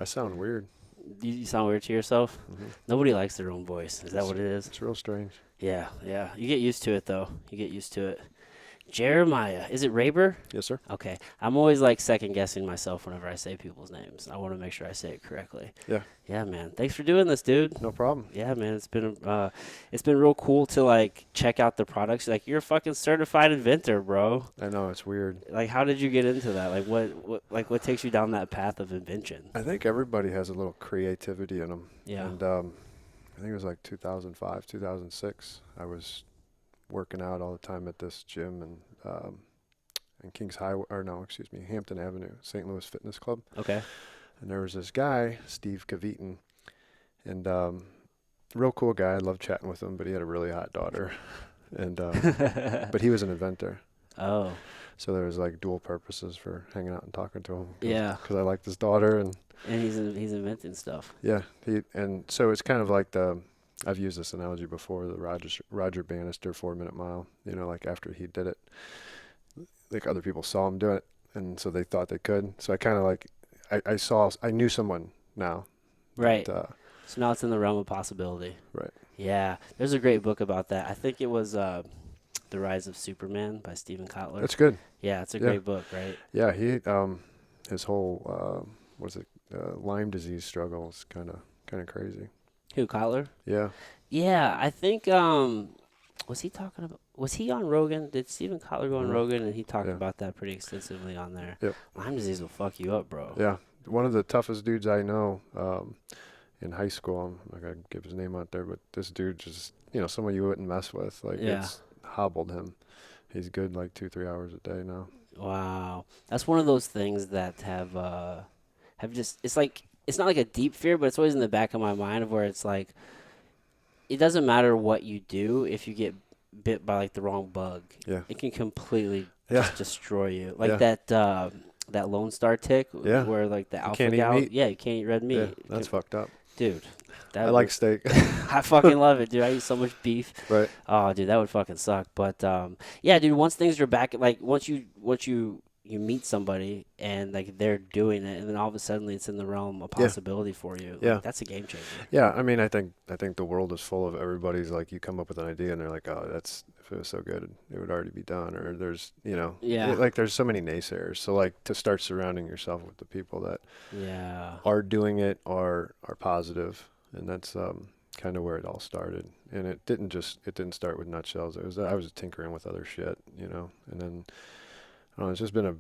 sound weird. You sound weird to yourself? Hmm. Nobody likes their own voice. Is that what it is? It's real strange. Yeah, yeah. You get used to it, though. You get used to it. Jeremiah. Is it Raber? Yes, sir. Okay. I'm always like second guessing myself whenever I say people's names. I want to make sure I say it correctly. Yeah. Yeah, man. Thanks for doing this, dude. No problem. Yeah, man. It's been real cool to like check out the products. Like you're a fucking certified inventor, bro. I know it's weird. Like how did you get into that? Like what takes you down that path of invention? I think everybody has a little creativity in them. Yeah. And I think it was like 2005, 2006. I was working out all the time at this gym in Kings Highway, or no, excuse me, Hampton Avenue, St. Louis Fitness Club. Okay. And there was this guy, Steve Caviton, and real cool guy. I loved chatting with him, but he had a really hot daughter, and but he was an inventor. Oh. So there was like dual purposes for hanging out and talking to him. Yeah. Because I liked his daughter, and And he's inventing stuff. yeah, and so it's kind of like I've used this analogy before, the Roger Bannister 4-minute mile. You know, like after he did it, like other people saw him do it, and so they thought they could. So I kind of like I knew someone now. Right. That, So now it's in the realm of possibility. right. Yeah. There's a great book about that. I think it was The Rise of Superman by Stephen Kotler. That's good. Yeah, it's a Yeah. great book, right? Yeah, he his whole Lyme disease struggle is kind of crazy. Who, Kotler? Yeah. Yeah, I think was he on Rogan? Did Stephen Kotler go on Mhm. Rogan and he talked Yeah. about that pretty extensively on there? Yep. Lyme disease will fuck you up, bro. Yeah. One of the toughest dudes I know in high school. I'm not gonna give his name out there, but this dude just someone you wouldn't mess with. Like Yeah. it's hobbled him. He's good like 2-3 hours a day now. Wow. That's one of those things that have just it's like it's not like a deep fear, but it's always in the back of my mind of where it's like it doesn't matter what you do if you get bit by like the wrong bug. Yeah. It can completely Yeah. just destroy you. Like Yeah. that Lone Star tick Yeah. where like the alpha can't eat gal, meat. yeah, you can't eat red meat. Yeah, that's fucked up. Dude. That I like would- steak. I fucking love it, dude. I eat so much beef. Right. Oh, dude, that would fucking suck. But yeah, dude. Once things are back, like once you meet somebody and like they're doing it, and then all of a sudden it's in the realm of Yeah. possibility for you. Like, Yeah. that's a game changer. Yeah, I mean, I think the world is full of everybody's like, you come up with an idea and they're like, oh, if it was so good, it would already be done. Or there's, Yeah. like there's so many naysayers. So like to start surrounding yourself with the people that Yeah. are doing it, are positive, and that's kind of where it all started. And it didn't start with Nutshellz. I was tinkering with other shit, and then I don't know, it's just been a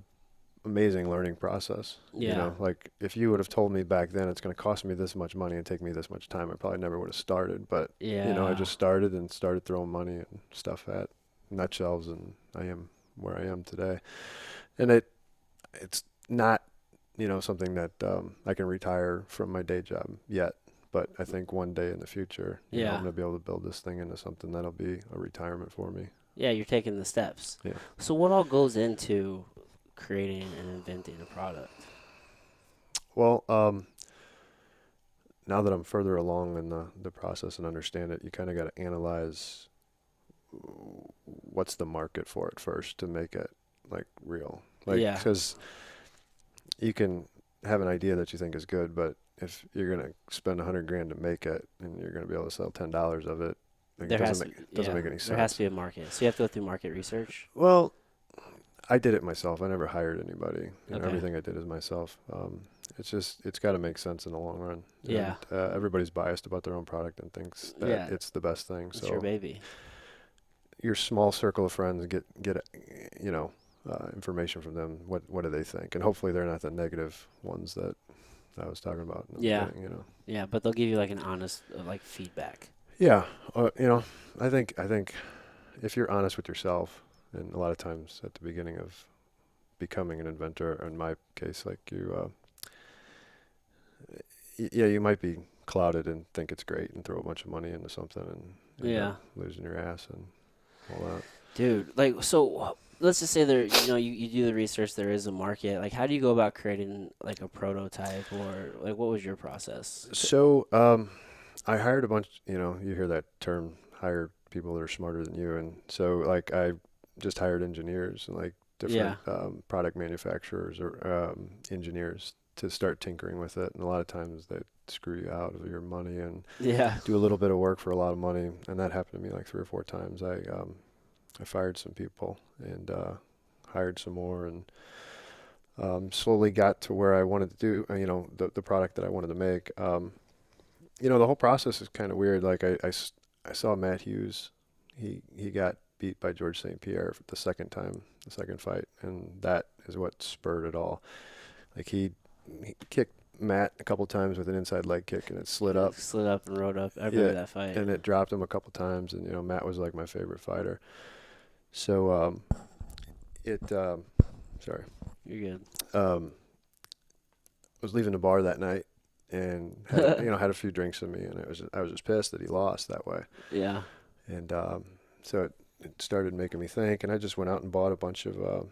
amazing learning process. Yeah. Like if you would have told me back then it's going to cost me this much money and take me this much time, I probably never would have started. But Yeah. I just started throwing money and stuff at Nutshellz, and I am where I am today. And it's not something that I can retire from my day job yet. But I think one day in the future, I'm Yeah. going to be able to build this thing into something that'll be a retirement for me. Yeah, you're taking the steps. Yeah. So what all goes into creating and inventing a product? Well, now that I'm further along in the process and understand it, you kind of got to analyze what's the market for it first to make it like real. Like, Yeah. because you can have an idea that you think is good, but if you're going to spend $100,000 to make it and you're going to be able to sell $10 of it, like, it doesn't make any sense. There has to be a market. So you have to go through market research. Well, I did it myself. I never hired anybody. Okay. Everything I did is myself. It's got to make sense in the long run. Yeah. And, everybody's biased about their own product and thinks that Yeah. it's the best thing. It's So your baby. your small circle of friends get information from them. What do they think? And hopefully they're not the negative ones that I was talking about. In the Yeah. beginning, Yeah, but they'll give you like an honest like feedback. Yeah. I think if you're honest with yourself, and a lot of times at the beginning of becoming an inventor, or in my case, like you might be clouded and think it's great and throw a bunch of money into something and end up losing your ass and all that. Dude, like, so let's just say there, you do the research, there is a market. Like, how do you go about creating like a prototype, or like, what was your process? So, I hired a bunch, you hear that term, hire people that are smarter than you. And so like, I just hired engineers and like different, product manufacturers or, engineers to start tinkering with it. And a lot of times they screw you out of your money and Yeah. do a little bit of work for a lot of money. And that happened to me like 3 or 4 times. I fired some people and hired some more, and slowly got to where I wanted to do, the product that I wanted to make. The whole process is kind of weird. Like I saw Matt Hughes. He got beat by George St. Pierre for the second fight, and that is what spurred it all. Like he kicked Matt a couple times with an inside leg kick, and it slid up. Slid up and rode up. I remember that fight. And it dropped him a couple times, and Matt was like my favorite fighter. So sorry. You're good. I was leaving the bar that night, and had a few drinks in me, and I was just pissed that he lost that way. Yeah. And so it started making me think, and I just went out and bought a bunch of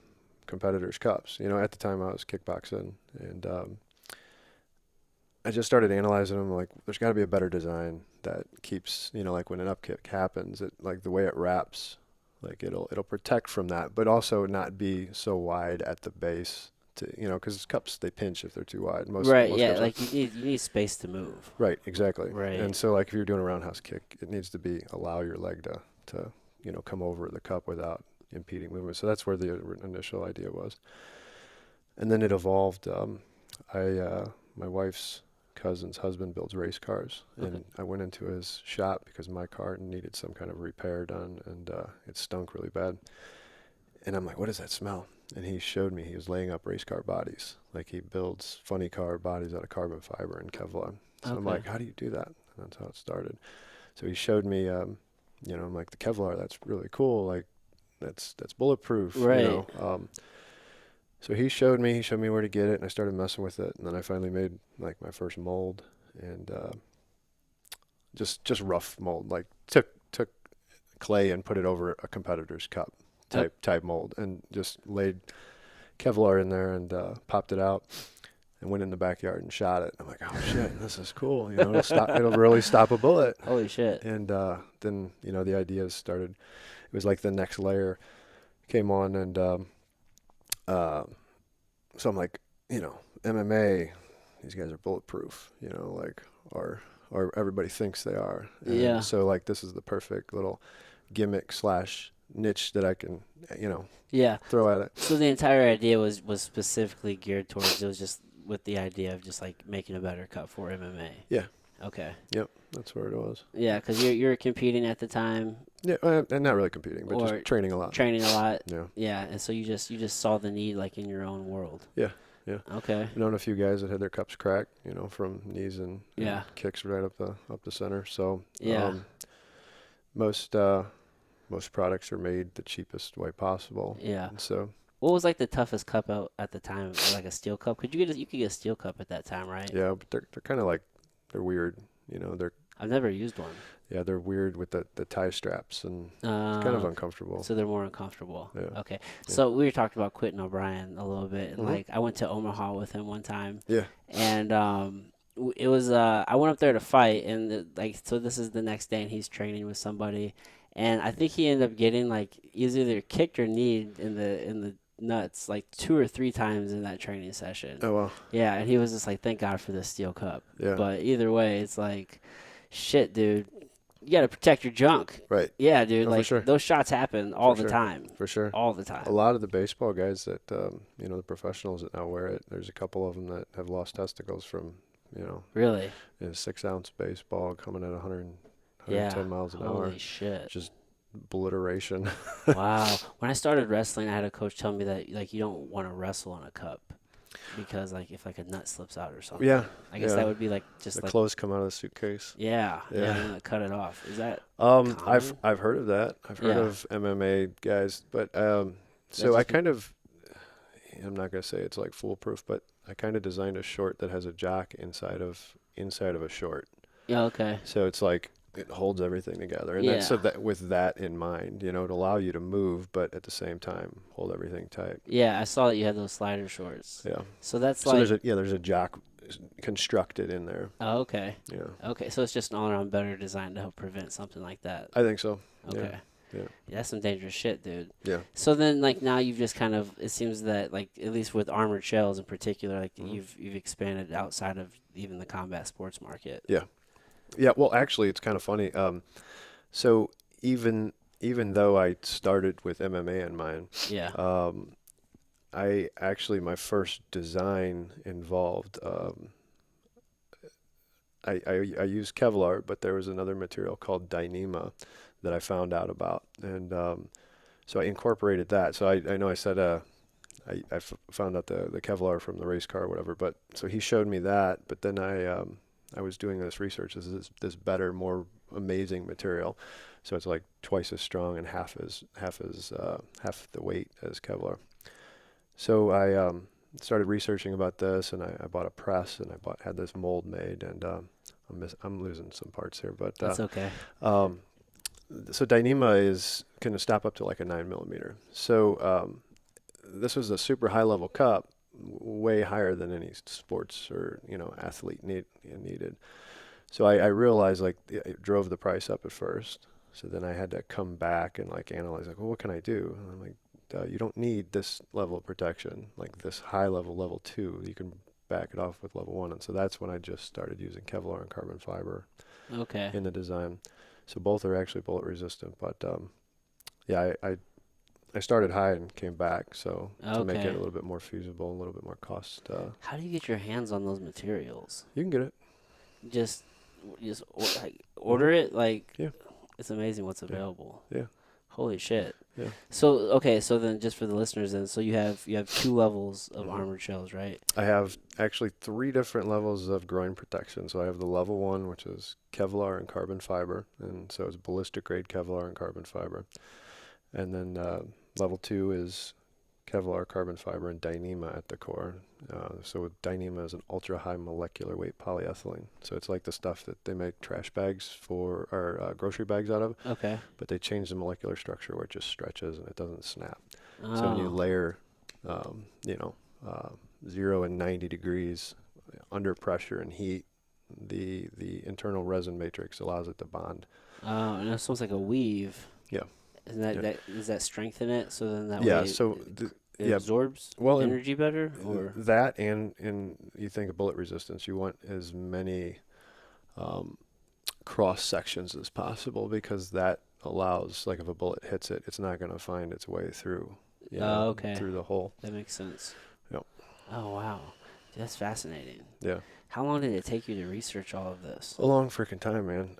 competitors' cups. At the time I was kickboxing, and I just started analyzing them. Like, there's got to be a better design that keeps, like when an up kick happens, it like the way it wraps, like it'll protect from that, but also not be so wide at the base. Because cups, they pinch if they're too wide. Most yeah, cups like you need space to move. Right, exactly. Right. And so, like, if you're doing a roundhouse kick, it needs to allow your leg to come over the cup without impeding movement. So that's where the initial idea was. And then it evolved. My wife's cousin's husband builds race cars, and I went into his shop because my car needed some kind of repair done, and it stunk really bad. And I'm like, what does that smell? And he showed me he was laying up race car bodies. Like, he builds funny car bodies out of carbon fiber and Kevlar. So I'm like, how do you do that? And that's how it started. So he showed me, I'm like, the Kevlar, that's really cool. Like, that's bulletproof. Right. So he showed me where to get it, and I started messing with it. And then I finally made like my first mold, and just rough mold, like took clay and put it over a competitor's cup. Type mold, and just laid Kevlar in there and popped it out and went in the backyard and shot it. I'm like, oh shit, this is cool. It'll really stop a bullet. Holy shit. And then the ideas started. It was like the next layer came on, and so I'm like, MMA, these guys are bulletproof. Or everybody thinks they are. And yeah. So like, this is the perfect little gimmick / niche that I can, throw at it. So the entire idea was specifically geared towards, it was just with the idea of just like making a better cup for MMA. Yeah. Okay. Yep. That's where it was. Yeah, because you're competing at the time. Yeah, and not really competing, but just training a lot. Training a lot. Yeah. Yeah, and so you just saw the need like in your own world. Yeah. Yeah. Okay. I've known a few guys that had their cups cracked, from knees and kicks right up the center. So most products are made the cheapest way possible. Yeah. And so what was like the toughest cup out at the time? Like a steel cup? You could get a steel cup at that time, right? Yeah, but they're kind of like, they're weird. I've never used one. Yeah, they're weird with the tie straps, and it's kind of uncomfortable. So they're more uncomfortable. Yeah. Okay. So we were talking about Quentin O'Brien a little bit, and Mm-hmm. like I went to Omaha with him one time. Yeah. And it was I went up there to fight, and so this is the next day, and he's training with somebody, and I think he ended up getting like he's either kicked or kneed in the nuts like 2 or 3 times in that training session. Oh wow. Yeah, and he was just like, thank God for this steel cup. Yeah. But either way, it's like, shit, dude. You got to protect your junk. Right. Yeah, dude. Oh, like, for sure. those shots happen all the time. For sure. All the time. A lot of the baseball guys that, the professionals that now wear it, there's a couple of them that have lost testicles from, Really? in a 6-ounce baseball coming at 110 miles an hour. Holy shit. Just obliteration. Wow. When I started wrestling, I had a coach tell me that, like, you don't want to wrestle in a cup. Because, like, if, like, a nut slips out or something. Yeah. I guess that would be, like, just the like... clothes come out of the suitcase. Yeah. And cut it off. Is that I've common? heard of that. I've heard of MMA guys. But, so I kind of... I'm not going to say it's, like, foolproof, but I kind of designed a short that has a jock inside of a short. Yeah, okay. So it's like... it holds everything together, and that's so that with that in mind, to allow you to move, but at the same time hold everything tight. Yeah, I saw that you had those slider shorts. Yeah. So that's there's a jock constructed in there. Oh, okay. Yeah. Okay, so it's just an all-around better design to help prevent something like that. I think so. Okay. Yeah. Yeah, that's some dangerous shit, dude. Yeah. So then, like, now you've just kind of, it seems that, like, at least with armored shells in particular, like, Mhm. you've expanded outside of even the combat sports market. Yeah. Yeah. Well, actually, it's kind of funny. So even though I started with MMA in mind, Yeah. I actually my first design involved I used Kevlar, but there was another material called Dyneema that I found out about, and so I incorporated that. So I know I said found out the Kevlar from the race car or whatever, but so he showed me that, but then I was doing this research. This better, more amazing material, so it's like twice as strong and half the weight as Kevlar. So I started researching about this, and I bought a press, and had this mold made, and I'm losing some parts here, but That's okay. um, so Dyneema is can stop up to like a 9 millimeter. So this was a super high level cup, way higher than any sports or athlete needed. So I realized like it drove the price up at first. So then I had to come back and like analyze like, well, what can I do? And I'm like, you don't need this level of protection, like this high level 2. You can back it off with level 1. And so that's when I just started using Kevlar and carbon fiber Okay. in the design. So both are actually bullet resistant, but yeah, I started high and came back, so to make it a Okay. little bit more feasible, a little bit more cost. How do you get your hands on those materials? You can get it. Just, like, order it. Like, Yeah. it's amazing what's Yeah. available. Yeah. Holy shit. Yeah. So okay, so then just for the listeners, then, so you have 2 levels of Mhm. armored shells, right? I have actually 3 different levels of groin protection. So I have the level 1, which is Kevlar and carbon fiber, and so it's ballistic grade Kevlar and carbon fiber. And then level 2 is Kevlar, carbon fiber, and Dyneema at the core. So with Dyneema is an ultra high molecular weight polyethylene. So it's like the stuff that they make trash bags for, or grocery bags out of, Okay. but they change the molecular structure where it just stretches and it doesn't snap. Oh. So when you layer, 0 and 90 degrees under pressure and heat, the internal resin matrix allows it to bond. Oh, and it's almost like a weave. Yeah. Isn't that, Yeah. does that strengthen it so then that Yeah. way So it yeah. absorbs Well, energy better? Or that and you think of bullet resistance, you want as many cross sections as possible, because that allows, like, if a bullet hits it, it's not going to find its way through, okay. through the hole. That makes sense. Yep. Oh wow. That's fascinating. Yeah. How long did it take you to research all of this? A long freaking time, man.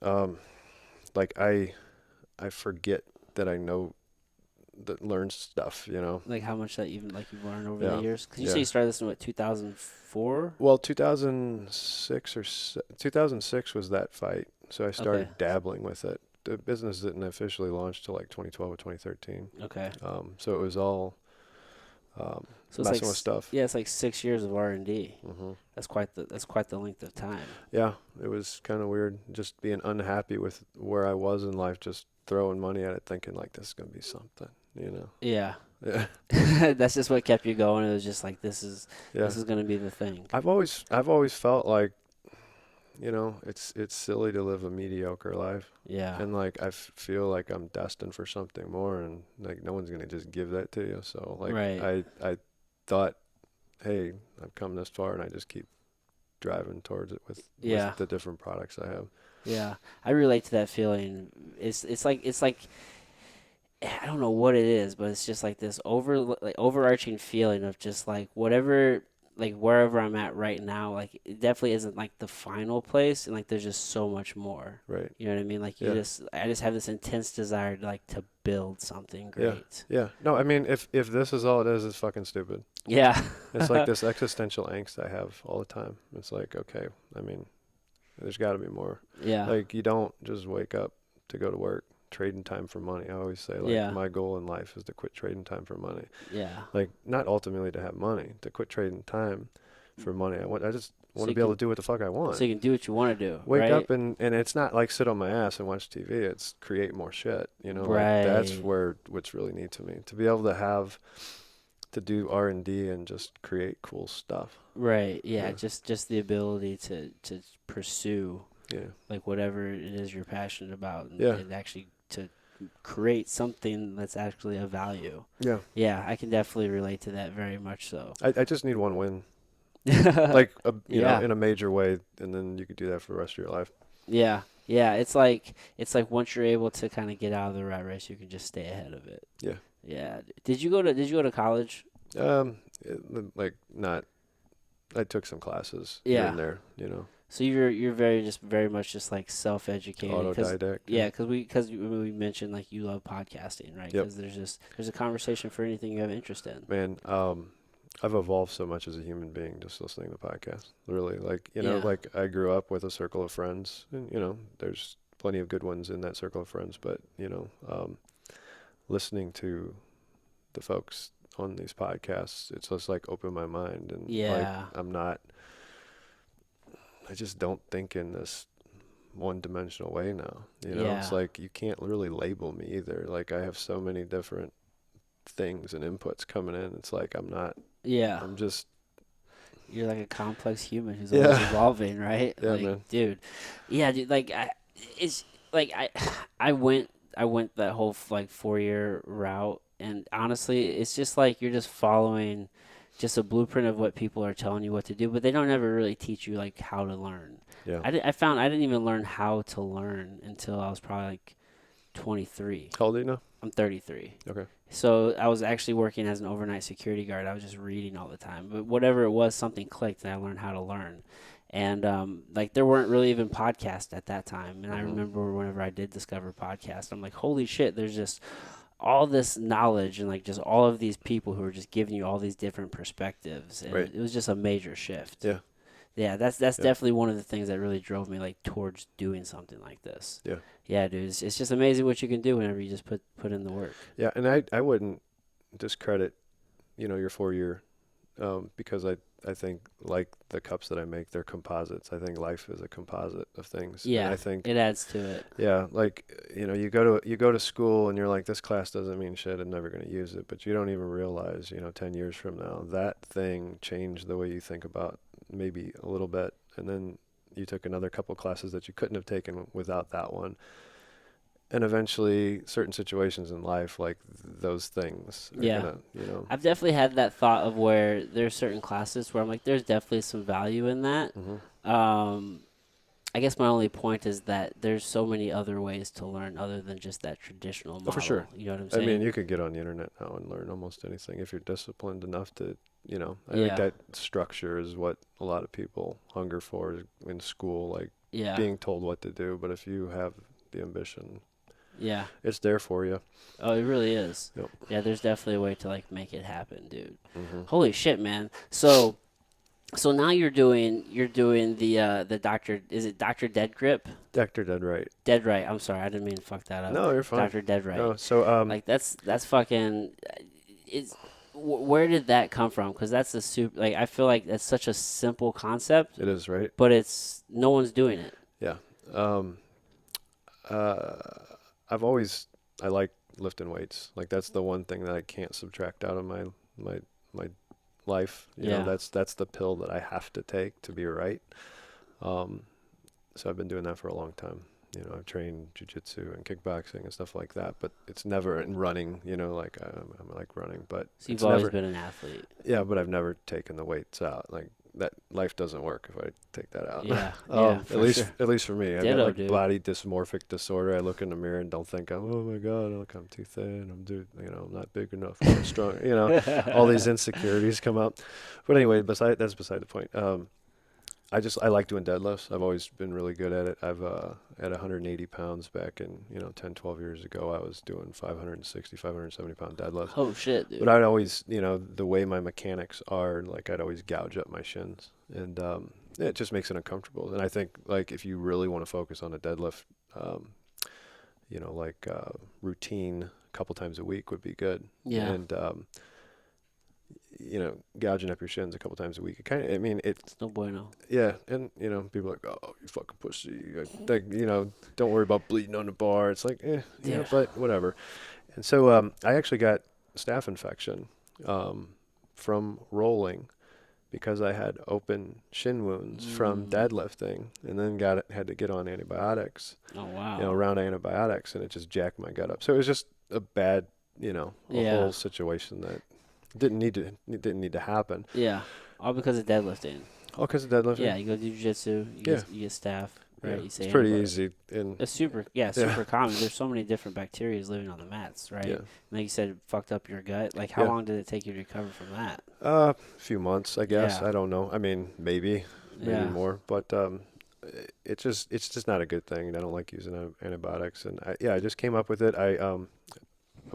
Like I forget that I know that learn stuff, Like how much that even like you've learned over Yeah. the years? Because you Yeah. say you started this in what, 2004? Well, 2006 was that fight. So I started Okay. dabbling with it. The business didn't officially launch till like 2012 or 2013. Okay. So it was all So it's messing like with stuff. yeah, it's like 6 years of R&D. Hmm. That's quite the length of time. Yeah, it was kind of weird just being unhappy with where I was in life, just throwing money at it, thinking like this is gonna be something, Yeah. Yeah, That's just what kept you going. It was just like this is yeah. gonna be the thing. I've always felt like, it's silly to live a mediocre life, Yeah. and like I feel like I'm destined for something more, and like no one's gonna just give that to you. So like Right. I thought, hey, I've come this far, and I just keep driving towards it with the different products I have. Yeah. I relate to that feeling. It's like I don't know what it is, but it's just like this overarching feeling of just like whatever, like wherever I'm at right now, like it definitely isn't like the final place, and like there's just so much more. Right. You know what I mean? Like Yeah. I just have this intense desire to like to build something great. Yeah. No, I mean, if this is all it is, it's fucking stupid. Yeah. It's like this existential angst I have all the time. It's like, okay, I mean, there's got to be more. Yeah. Like, you don't just wake up to go to work trading time for money. I always say, like, Yeah. my goal in life is to quit trading time for money. Yeah. Like, not ultimately to have money, to quit trading time for money. I just want to you be able can- to do what the fuck I want. So you can do what you want to do. Wake right? up and it's not like sit on my ass and watch TV. It's create more shit. Like, that's Right. what's really neat to me. To be able to do R&D and just create cool stuff. Right. Yeah. Yeah. Just the ability to pursue Yeah. like whatever it is you're passionate about, and, Yeah. and actually to create something that's actually of value. Yeah. Yeah, I can definitely relate to that very much so. I just need one win, like you know, Yeah. in a major way, and then you could do that for the rest of your life. Yeah. Yeah, it's like once you're able to kind of get out of the rat race, you can just stay ahead of it. Yeah. Yeah. Did you go to college? Like not. I took some classes here Yeah. and there, you know, So you're very much just like self-educated. autodidact. Yeah, because we mentioned like you love podcasting, right? Yep. Because there's a conversation for anything you have interest in. Man, I've evolved so much as a human being just listening to podcasts. Really, like, you know, Yeah. like I grew up with a circle of friends, and you know, there's plenty of good ones in that circle of friends. But you know, listening to the folks on these podcasts, it's just like opened my mind, and like Yeah. I just don't think in this one-dimensional way now. You know, it's Yeah. like you can't really label me either. Like I have so many different things and inputs coming in. It's like Yeah. I'm just You're like a complex human who's Yeah. always evolving, right? Yeah, Like, man. dude. Yeah, dude. It's like I went that whole like 4-year route, and honestly, it's just like you're just following just a blueprint of what people are telling you what to do, but they don't ever really teach you like how to learn. Yeah. I found I didn't even learn how to learn until I was probably like 23. How old are you now? I'm 33. Okay. So I was actually working as an overnight security guard. I was just reading all the time. But whatever it was, something clicked and I learned how to learn. And like there weren't really even podcasts at that time. And I remember whenever I did discover podcasts, I'm like, holy shit, there's just all this knowledge and like just all of these people who are just giving you all these different perspectives. And Right. it was just a major shift. Yeah. Yeah, that's Yeah. definitely one of the things that really drove me like towards doing something like this. Yeah. Yeah, dude, it's just amazing what you can do whenever you just put in the work. Yeah, and I wouldn't discredit, you know, your 4 year, because I think like the cups that I make, they're composites. I think life is a composite of things. Yeah, And I think it adds to it. yeah, like you know, you go to school and you're like, this class doesn't mean shit. I'm never going to use it, but you don't even realize, you know, 10 years from now, that thing changed the way you think about maybe a little bit, and then you took another couple classes that you couldn't have taken without that one. And eventually, certain situations in life, like those things, are Yeah. gonna, you know. I've definitely had that thought of where there's certain classes where I'm like, there's definitely some value in that. I guess my only point is that there's so many other ways to learn other than just that traditional model. For sure. You know what I'm I saying? mean, you could get on the internet now and learn almost anything if you're disciplined enough to, you know. I Yeah. think that structure is what a lot of people hunger for in school, like Yeah. being told what to do. But if you have the ambition, Yeah. it's there for you. Oh, it really is. Yep. Yeah, there's definitely a way to like make it happen, dude. Mm-hmm. Holy shit, man. So now you're doing the Dr. Is it Dr. Dead Grip? Dr. Dead Right. Dead Right. I'm sorry, I didn't mean to fuck that up. No, you're fine. Dr. Dead Right. No, so Like that's fucking. Where did that come from? Because that's a super. Like I feel like that's such a simple concept, it is right. but it's no one's doing it. Yeah. I like lifting weights. Like that's the one thing that I can't subtract out of my life. You Yeah. know, that's the pill that I have to take to be right. So I've been doing that for a long time. You know, I've trained jiu-jitsu and kickboxing and stuff like that, but it's never in running, you know, like I'm like running, but So you've it's always never, been an athlete. yeah, but I've never taken the weights out. Like that life doesn't work if I take that out. Yeah. Yeah. At least for me, I got Ditto, like dude. body dysmorphic disorder. I look in the mirror and don't think oh my god, look, I'm too thin. I'm not big enough. I'm not strong. You know, all these insecurities come up. But anyway, that's beside the point. I like doing deadlifts. I've always been really good at it. I've at 180 pounds back in 10, 12 years ago, I was doing 560, 570 pound deadlifts. Oh shit, dude. But I'd always, the way my mechanics are, like I'd always gouge up my shins, and it just makes it uncomfortable. And I think like if you really want to focus on a deadlift, routine a couple times a week would be good. Yeah. And gouging up your shins a couple times a week. It kind of, I mean, It's no bueno. yeah, and people are like, oh, you fucking pussy. Like, don't worry about bleeding on the bar. It's like, Yeah. but whatever. And so I actually got staph infection from rolling because I had open shin wounds from Mm. deadlifting, and then had to get on antibiotics, Oh wow. around antibiotics, and it just jacked my gut up. So it was just a bad, a Yeah. whole situation that didn't need to happen. Yeah. All because of deadlifting. All because of deadlifting. Yeah, you go do jiu-jitsu, Yeah. you get staph, Yeah. right? You say It's pretty antibiotic. easy. And It's super, yeah. super common. There's so many different bacteria living on the mats, right? Yeah. And like you said, it fucked up your gut. Like, how Yeah. long did it take you to recover from that? A few months, I guess. Yeah. I don't know. I mean, maybe Yeah. more, but it's just not a good thing. I don't like using antibiotics, and I just came up with it. I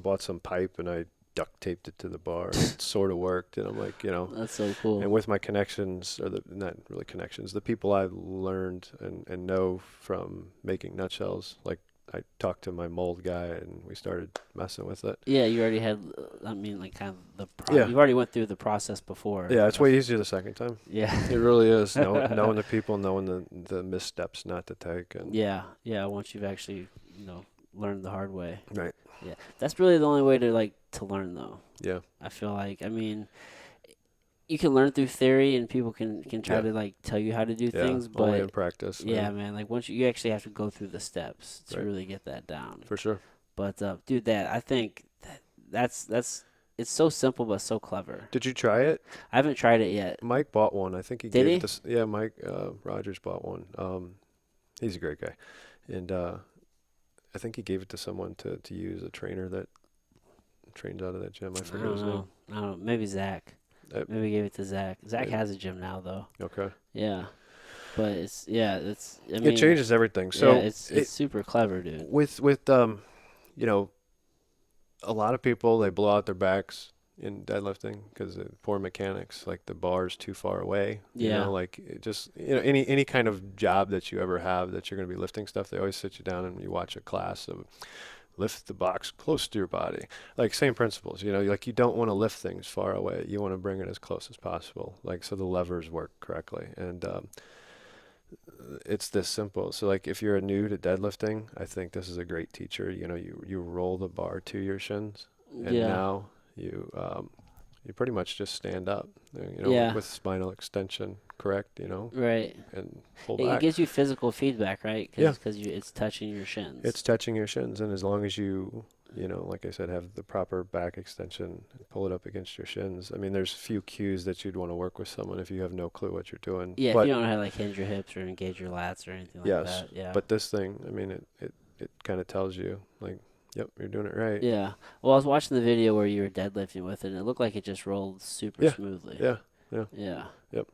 bought some pipe and I duct taped it to the bar. And it sort of worked, and I'm like, That's so cool. and with my connections, or not really connections, the people I've learned and know from making Nutshellz, like I talked to my mold guy and we started messing with it. Yeah, you already had, I mean, like kind of Yeah. you've already went through the process before. Yeah, it's way easier the second time. Yeah. It really is. Knowing the people, knowing the missteps not to take. And Yeah. Yeah. Once you've actually, learned the hard way. Right. Yeah. That's really the only way to learn though. Yeah. I feel like, I mean, you can learn through theory and people can try Yeah. to like tell you how to do Yeah. things, Only but in practice. yeah, man, like once you actually have to go through the steps to Right. really get that down. For sure. But dude, I think that's it's so simple but so clever. Did you try it? I haven't tried it yet. Mike bought one. I think he Did gave he? it to, yeah, Mike Rogers bought one. He's a great guy. And I think he gave it to someone to use, a trainer that trains out of that gym. I I forget don't his know. I don't know. Maybe Zach. Uh, Maybe gave it to Zach. Zach yeah. has a gym now though. name. Okay. Yeah. But I mean, It changes everything. So yeah, it's super clever, dude. with a lot of people, they blow out their backs in deadlifting because of poor mechanics, like the bar's too far away. Yeah. Like it just, any kind of job that you ever have that you're going to be lifting stuff, they always sit you down and you watch a class of lift the box close to your body. Like same principles, like you don't want to lift things far away. You want to bring it as close as possible, like so the levers work correctly. And it's this simple. So like if you're new to deadlifting, I think this is a great teacher. You roll the bar to your shins, and Yeah. now you pretty much just stand up, Yeah. with spinal extension, correct, Right. and pull It back. gives you physical feedback, right? Yeah. Because it's touching your shins. It's touching your shins, and as long as you, like I said, have the proper back extension and pull it up against your shins. I mean, there's few cues that you'd want to work with someone if you have no clue what you're doing. Yeah, but if you don't know how to like hinge your hips or engage your lats or anything like yes, that. Yeah. but this thing, I mean, it kind of tells you, like, yep, you're doing it right. Yeah. Well, I was watching the video where you were deadlifting with it, and it looked like it just rolled super Yeah. smoothly. Yeah. Yeah. Yep.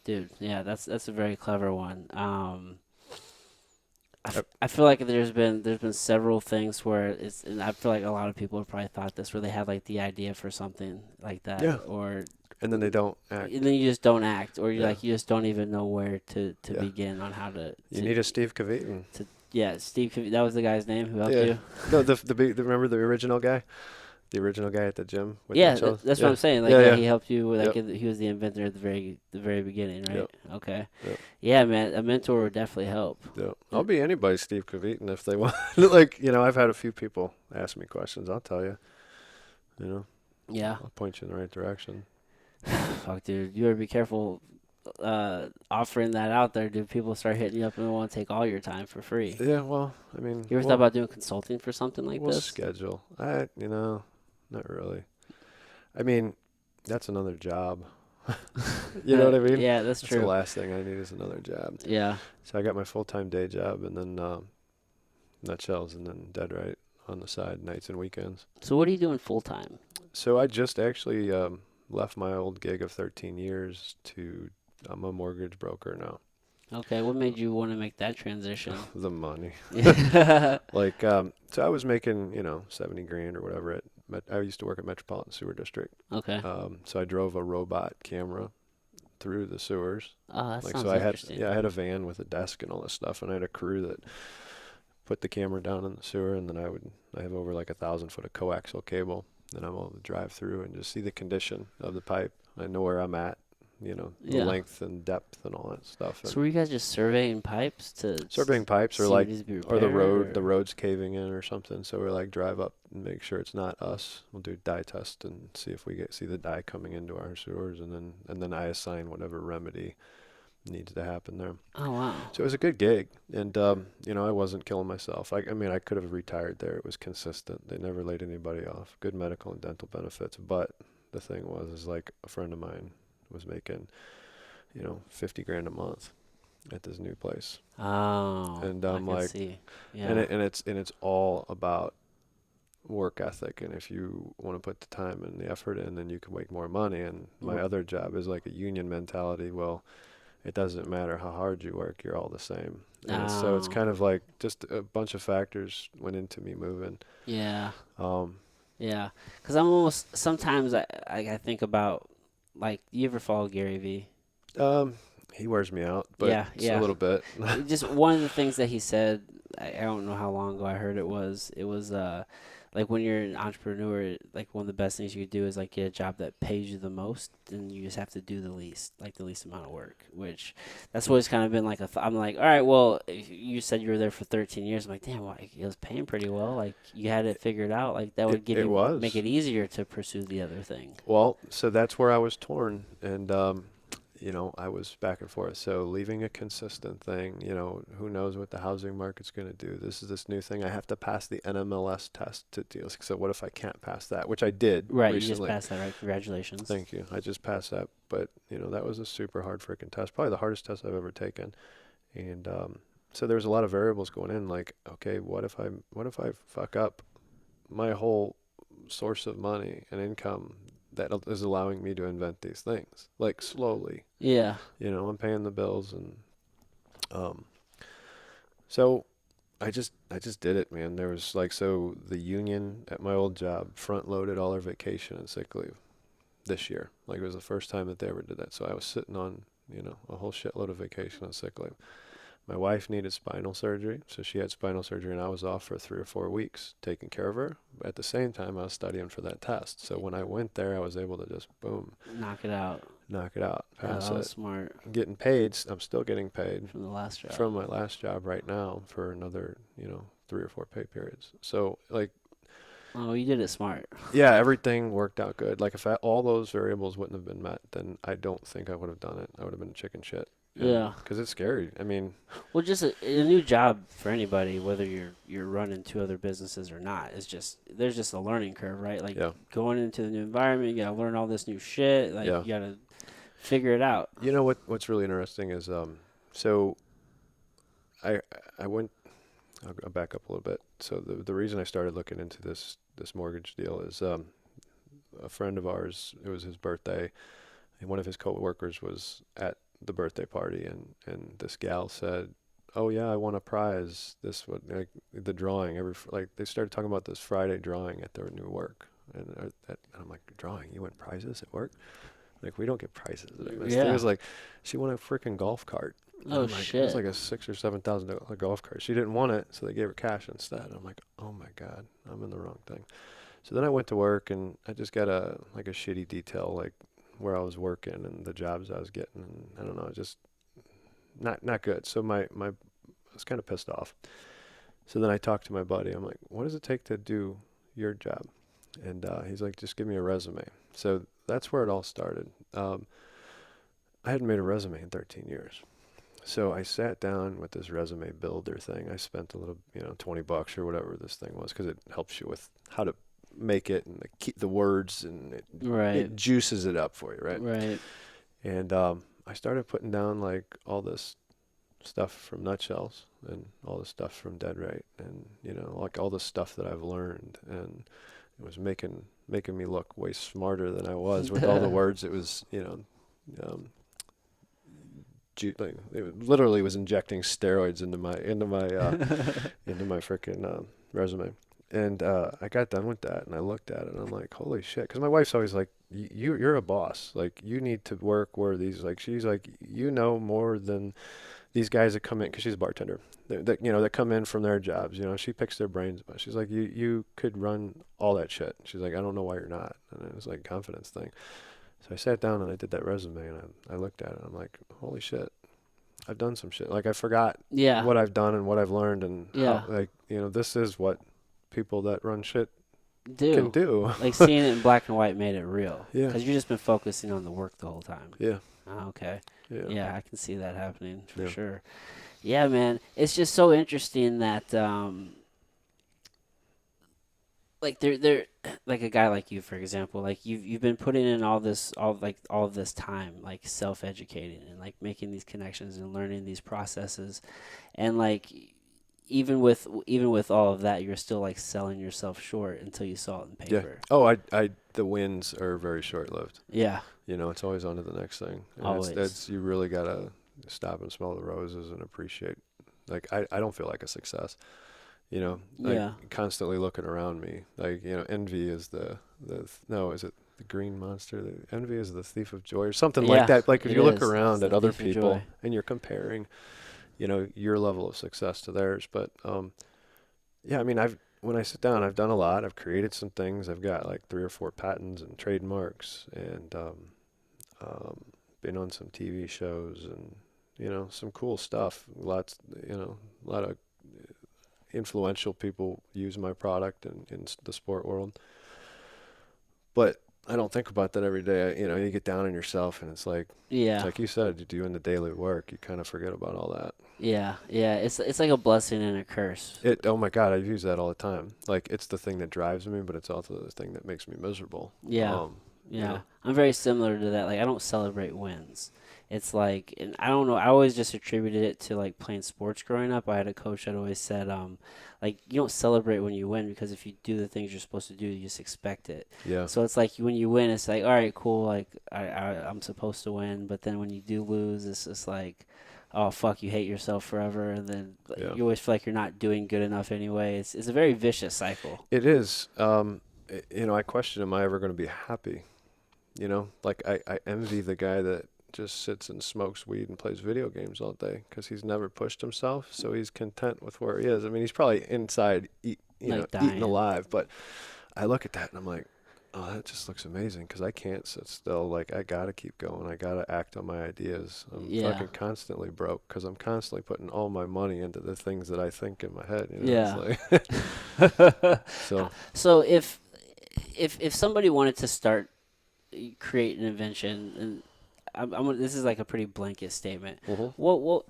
Dude, yeah, that's a very clever one. Yep. I feel like there's been several things where and I feel like a lot of people have probably thought this, where they have like the idea for something like that, Yeah. or And then they don't act. and then you just don't act, or Yeah. you just don't even know where to Yeah. begin on how to. You need a Steve Cavitan. Yeah, Steve. That was the guy's name who helped Yeah. you. No, remember the original guy? The original guy at the gym? With Yeah, Nutshellz? that's Yeah. what I'm saying. Like, Yeah, yeah, yeah. he helped you. Like, Yep. he was the inventor at the very beginning, right? Yep. Okay. Yep. Yeah, man, a mentor would definitely help. Yeah. I'll be anybody's Steve Cavitan if they want. Like, I've had a few people ask me questions. I'll tell you. Yeah. I'll point you in the right direction. Fuck, dude, you better be careful offering that out there. Dude, people start hitting you up and want to take all your time for free. Yeah, well, I mean. You ever thought about doing consulting for something like we'll this? schedule. Not really. I mean, that's another job. You know what I mean? Yeah, that's That's true. the last thing I need is another job. Yeah. So I got my full-time day job and then Nutshellz and then Dead Right on the side, nights and weekends. So what are you doing full time? So I just actually left my old gig of 13 years I'm a mortgage broker now. Okay, what made you want to make that transition? The money. Yeah. Like, so I was making, $70,000 or whatever. I used to work at Metropolitan Sewer District. Okay. So I drove a robot camera through the sewers. Oh, that Like, sounds so I had, interesting. I had a van with a desk and all this stuff, and I had a crew that put the camera down in the sewer, and then I have over like 1,000 foot of coaxial cable, and I'm able to drive through and just see the condition of the pipe. I know where I'm at, the Yeah. length and depth and all that stuff. So And were you guys just surveying pipes to surveying pipes or see what like, needs to be or the repaired, or? road's caving in or something. So we're like drive up and make sure it's not us. We'll do dye test and see if we see the dye coming into our sewers, and then I assign whatever remedy needs to happen there. Oh wow. So it was a good gig, and I wasn't killing myself. I mean, I could have retired there. It was consistent. They never laid anybody off. Good medical and dental benefits. But the thing was, is like a friend of mine was making, 50 grand a month at this new place, Oh, and I I'm can like, see. Yeah. and it's all about work ethic, and if you want to put the time and the effort in, then you can make more money. And my R- other job is like a union mentality. Well, it doesn't matter how hard you work, you're all the same. And it's Oh, kind of like just a bunch of factors went into me moving. yeah. Um, Yeah. Because I'm almost sometimes I think about, like, you ever follow Gary Vee? um, he wears me out, but Yeah, it's a yeah. little bit. Just one of the things that he said, I don't know how long ago I heard it was like when you're an entrepreneur, like one of the best things you could do is like get a job that pays you the most, and you just have to do the least amount of work. Which that's always kind of been like I'm like, all right, well, if you said you were there for 13 years. I'm like, damn, well, it was paying pretty well. Like you had it figured out. Like that it, would it make was. it easier to pursue the other thing. Well, so that's where I was torn, and I was back and forth. So leaving a consistent thing, who knows what the housing market's going to do? This is this new thing. I have to pass the NMLS test to deal. So what if I can't pass that? Which I did Right, you just recently. passed that, right? Congratulations. Thank you. I just passed that, but that was a super hard freaking test. Probably the hardest test I've ever taken. And so there's a lot of variables going in. Like, okay, what if I fuck up my whole source of money and income that is allowing me to invent these things, like slowly. Yeah. I'm paying the bills, and um, so I just did it, man. There was like, so the union at my old job front loaded all our vacation and sick leave this year. Like it was the first time that they ever did that. So I was sitting on, a whole shitload of vacation and sick leave. My wife needed spinal surgery, so she had spinal surgery, and I was off for 3 or 4 weeks taking care of her. But at the same time, I was studying for that test. So when I went there, I was able to just boom, Knock it out. knock it out, Yeah, pass that was it. smart I'm getting paid. I'm still getting paid from the last job. from my last job right now for another, 3 or 4 pay periods. So like, Oh, you did it smart. yeah, everything worked out good. Like if all those variables wouldn't have been met, then I don't think I would have done it. I would have been chicken shit. Yeah. Because it's scary. I mean, Well, just a new job for anybody, whether you're running 2 other businesses or not, is just there's just a learning curve, right? Like yeah, going into the new environment, you gotta learn all this new shit. Like yeah. you gotta figure it out. You know what's really interesting is so I I went I'll back up a little bit. So the reason I started looking into this mortgage deal is a friend of ours, it was his birthday, and one of his coworkers was at the birthday party, and this gal said, "Oh yeah, I won a prize. This what like the drawing like they started talking about this Friday drawing at their new work." And I'm like, "Drawing? You win prizes at work?" Like we don't get prizes. This thing Yeah. was like, she won a freaking golf cart. And Oh I'm like, it was shit. like a $6,000 or $7,000 golf cart. She didn't want it, so they gave her cash instead. I'm like, oh my god, I'm in the wrong thing. So then I went to work, and I just got a shitty detail, like where I was working and the jobs I was getting, and I don't know, just not good. So I was kind of pissed off. So then I talked to my buddy. I'm like, what does it take to do your job? And he's like, just give me a resume. So that's where it all started. I hadn't made a resume in 13 years. So I sat down with this resume builder thing. I spent a little, $20 or whatever this thing was, because it helps you with how to make it and keep the words, and Right. it juices it up for you, right? Right. And I started putting down like all this stuff from Nutshellz and all this stuff from Dead Right, and like all the stuff that I've learned, and it was making me look way smarter than I was with all the words. It was um, like, it literally was injecting steroids into my into my freaking resume. And I got done with that, and I looked at it, and I'm like, holy shit. Because my wife's always like, you're a boss. Like, you need to work where these, like, she's like, more than these guys that come in, because she's a bartender, that come in from their jobs. She picks their brains. But she's like, you could run all that shit. She's like, I don't know why you're not. And it was like a confidence thing. So I sat down and I did that resume, and I looked at it. I'm like, holy shit, I've done some shit. Like I forgot Yeah. what I've done and what I've learned and how, Yeah. like, this is what people that run shit can Do. do. Like seeing it in black and white made it real. Yeah. Because you've just been focusing on the work the whole time. Yeah. Oh, okay. Yeah. Yeah, I can see that happening for Yeah. sure. Yeah, man. It's just so interesting that like they're like a guy like you, for example, like you've been putting in all of this time, like self-educating and like making these connections and learning these processes, and like even with all of that, you're still like selling yourself short until you saw it in Yeah. paper. Oh, the wins are very short-lived. Yeah, It's always on to the next thing. And always. it's you really gotta stop and smell the roses and appreciate. Like I don't feel like a success. Like Yeah. constantly looking around me. Like envy is no, is it the green monster? The envy is the thief of joy or something like Yeah, that. Like if it you look is. It's around at the other thief of people joy. and you're comparing, your level of success to theirs. But yeah, I mean, when I sit down, I've done a lot. I've created some things. I've got like 3 or 4 patents and trademarks, and been on some TV shows and some cool stuff. A lot of influential people use my product in the sport world. But I don't think about that every day. You get down on yourself, and it's Yeah. like you said, doing the daily work, you kind of forget about all that. Yeah, yeah. It's like a blessing and a curse. Oh my God, I use that all the time. Like it's the thing that drives me, but it's also the thing that makes me miserable. Yeah, You yeah. know, I'm very similar to that. Like I don't celebrate wins. It's like, and I don't know. I always just attributed it to like playing sports growing up. I had a coach that always said, like you don't celebrate when you win because if you do the things you're supposed to do, you just expect it. yeah, So it's like when you win, it's like, all right, cool. Like I'm supposed to win, but then when you do lose, it's just like, oh fuck, you hate yourself forever, and then like, yeah. you always feel like you're not doing good enough anyway. It's a very vicious cycle. It is. I question, am I ever going to be happy? Like I envy the guy that just sits and smokes weed and plays video games all day because he's never pushed himself, so he's content with where he is. I mean, he's probably inside, Like eating dying. alive. But I look at that and I'm like, oh, that just looks amazing because I can't sit still. Like I gotta keep going. I gotta act on my ideas. I'm Yeah. fucking constantly broke because I'm constantly putting all my money into the things that I think in my head. Yeah. It's like so. So if somebody wanted to start create an invention, and this is like a pretty blanket statement. Mhm. What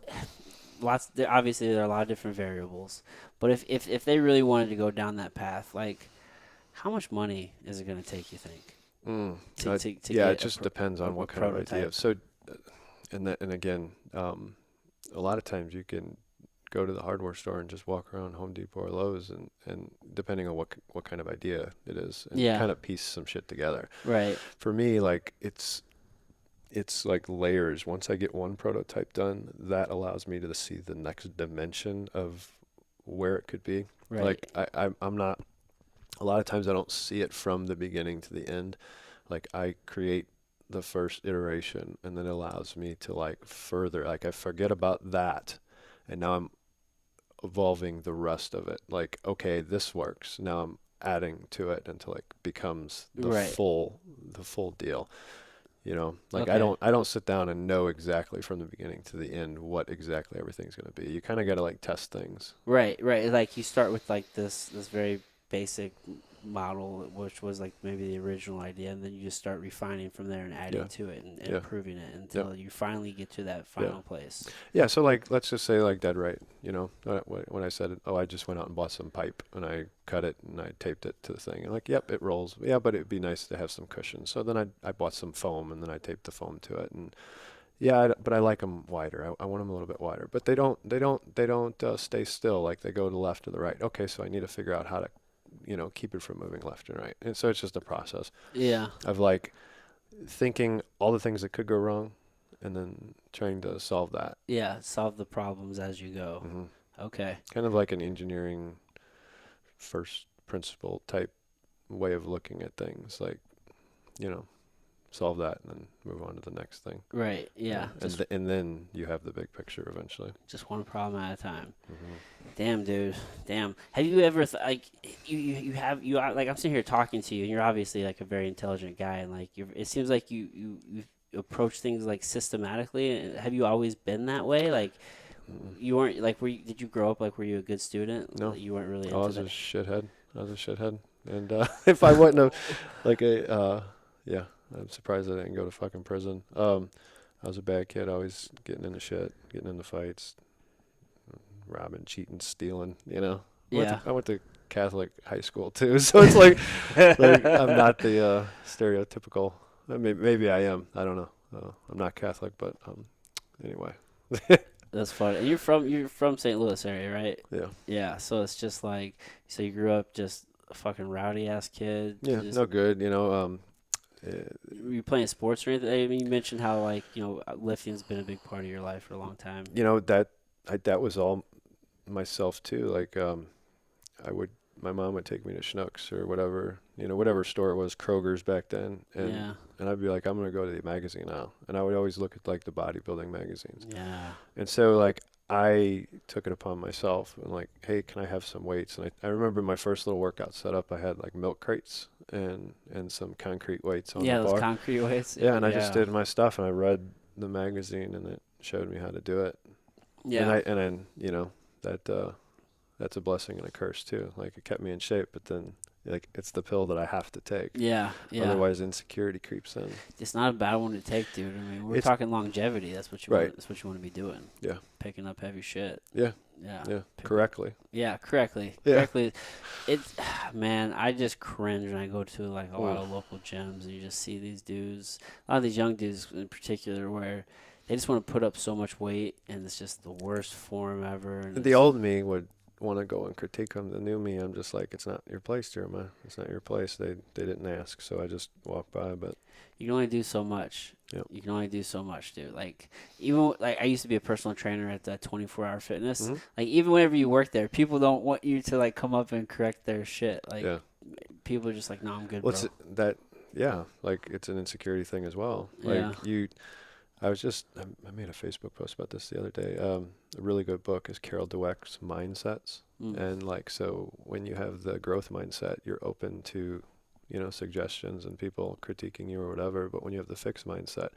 obviously there are a lot of different variables, but if they really wanted to go down that path, like how much money is it going to take, you think? To Yeah, it get just depends on a what kind of idea. prototype? So, and again, a lot of times you can go to the hardware store and just walk around Home Depot or Lowe's, and depending on what kind of idea it is, and Yeah. kind of piece some shit together. Right. For me, like it's like layers. Once I get one prototype done, that allows me to see the next dimension of where it could be. Right. Like I'm not. A lot of times I don't see it from the beginning to the end. Like I create the first iteration, and then it allows me to like further. Like I forget about that, and now I'm evolving the rest of it. Like okay, this works. Now I'm adding to it until it becomes Right. the full deal. Like Okay. I don't sit down and know exactly from the beginning to the end what exactly everything's going to be. You kind of got to like test things. Right, right. Like you start with like this very basic model, which was like maybe the original idea, and then you just start refining from there and adding Yeah. to it and Yeah. improving it until you finally get to that final place. Yeah, so like let's just say like Dead Right, when I said, oh, I just went out and bought some pipe and I cut it and I taped it to the thing. And like, yep, it rolls. Yeah, but it'd be nice to have some cushion. So then I bought some foam and then I taped the foam to it. And yeah, but I like them wider. I want them a little bit wider. But they don't stay still. Like they go to the left or the right. Okay, so I need to figure out how to, keep it from moving left and right. And so it's just a process Yeah. of like thinking all the things that could go wrong and then trying to solve that. Yeah. Solve the problems as you go. Hmm. Okay. Kind of like an engineering first principle type way of looking at things. Like, solve that, and then move on to the next thing. Right. Yeah. And then you have the big picture eventually. Just one problem at a time. Mm-hmm. Damn, dude. Damn. Have you ever like you are like I'm sitting here talking to you, and you're obviously like a very intelligent guy, and like it seems like you approach things like systematically. Have you always been that way? Like you weren't like did you grow up like were you a good student? No, You weren't really. I was into a shithead. And if I wouldn't have, like yeah, I'm surprised I didn't go to fucking prison. I was a bad kid, always getting into shit, getting into fights, robbing, cheating, stealing. You know. I went to Catholic high school too, so it's like I'm not the stereotypical. I mean, maybe I am. I don't know. I'm not Catholic, but anyway. That's fun. And you're from St. Louis area, right? Yeah. Yeah. So it's just like so you grew up just a fucking rowdy ass kid. Yeah. No good. You know. Were you playing sports or anything? I mean, you mentioned how like lifting's been a big part of your life for a long time. You know that was all myself too. Like my mom would take me to Schnucks or whatever, whatever store it was, Kroger's back then, and I'd be like, I'm gonna go to the magazine now, and I would always look at like the bodybuilding magazines. Yeah. And so like I took it upon myself and like, hey, can I have some weights? And I remember my first little workout setup, I had like milk crates and some concrete weights on the bar. Yeah, those concrete weights. Yeah, and I just did my stuff, and I read the magazine, and it showed me how to do it. Yeah. And then that's a blessing and a curse too. Like it kept me in shape, but then like it's the pill that I have to take. Yeah. Otherwise, insecurity creeps in. It's not a bad one to take, dude. I mean, we're talking longevity. That's what you want. That's what you want to be doing. Yeah. Picking up heavy shit. Yeah. Yeah. Correctly. Yeah, correctly. Yeah. Correctly. It's man, I just cringe when I go to like a lot of local gyms and you just see these dudes, a lot of these young dudes in particular, where they just want to put up so much weight and it's just the worst form ever. And the old me would want to go and critique them. The new me, I'm just like, it's not your place, Jeremiah. It's not your place. They didn't ask, so I just walked by. But you can only do so much. Yep. You can only do so much, dude. Like even like I used to be a personal trainer at the 24-hour fitness. Mm-hmm. Like even whenever you work there, people don't want you to like come up and correct their shit. Like people are just like, no, I'm good. What's that? Yeah, like it's an insecurity thing as well. Like I made a Facebook post about this the other day. A really good book is Carol Dweck's Mindsets. And like, so when you have the growth mindset, you're open to, suggestions and people critiquing you or whatever. But when you have the fixed mindset,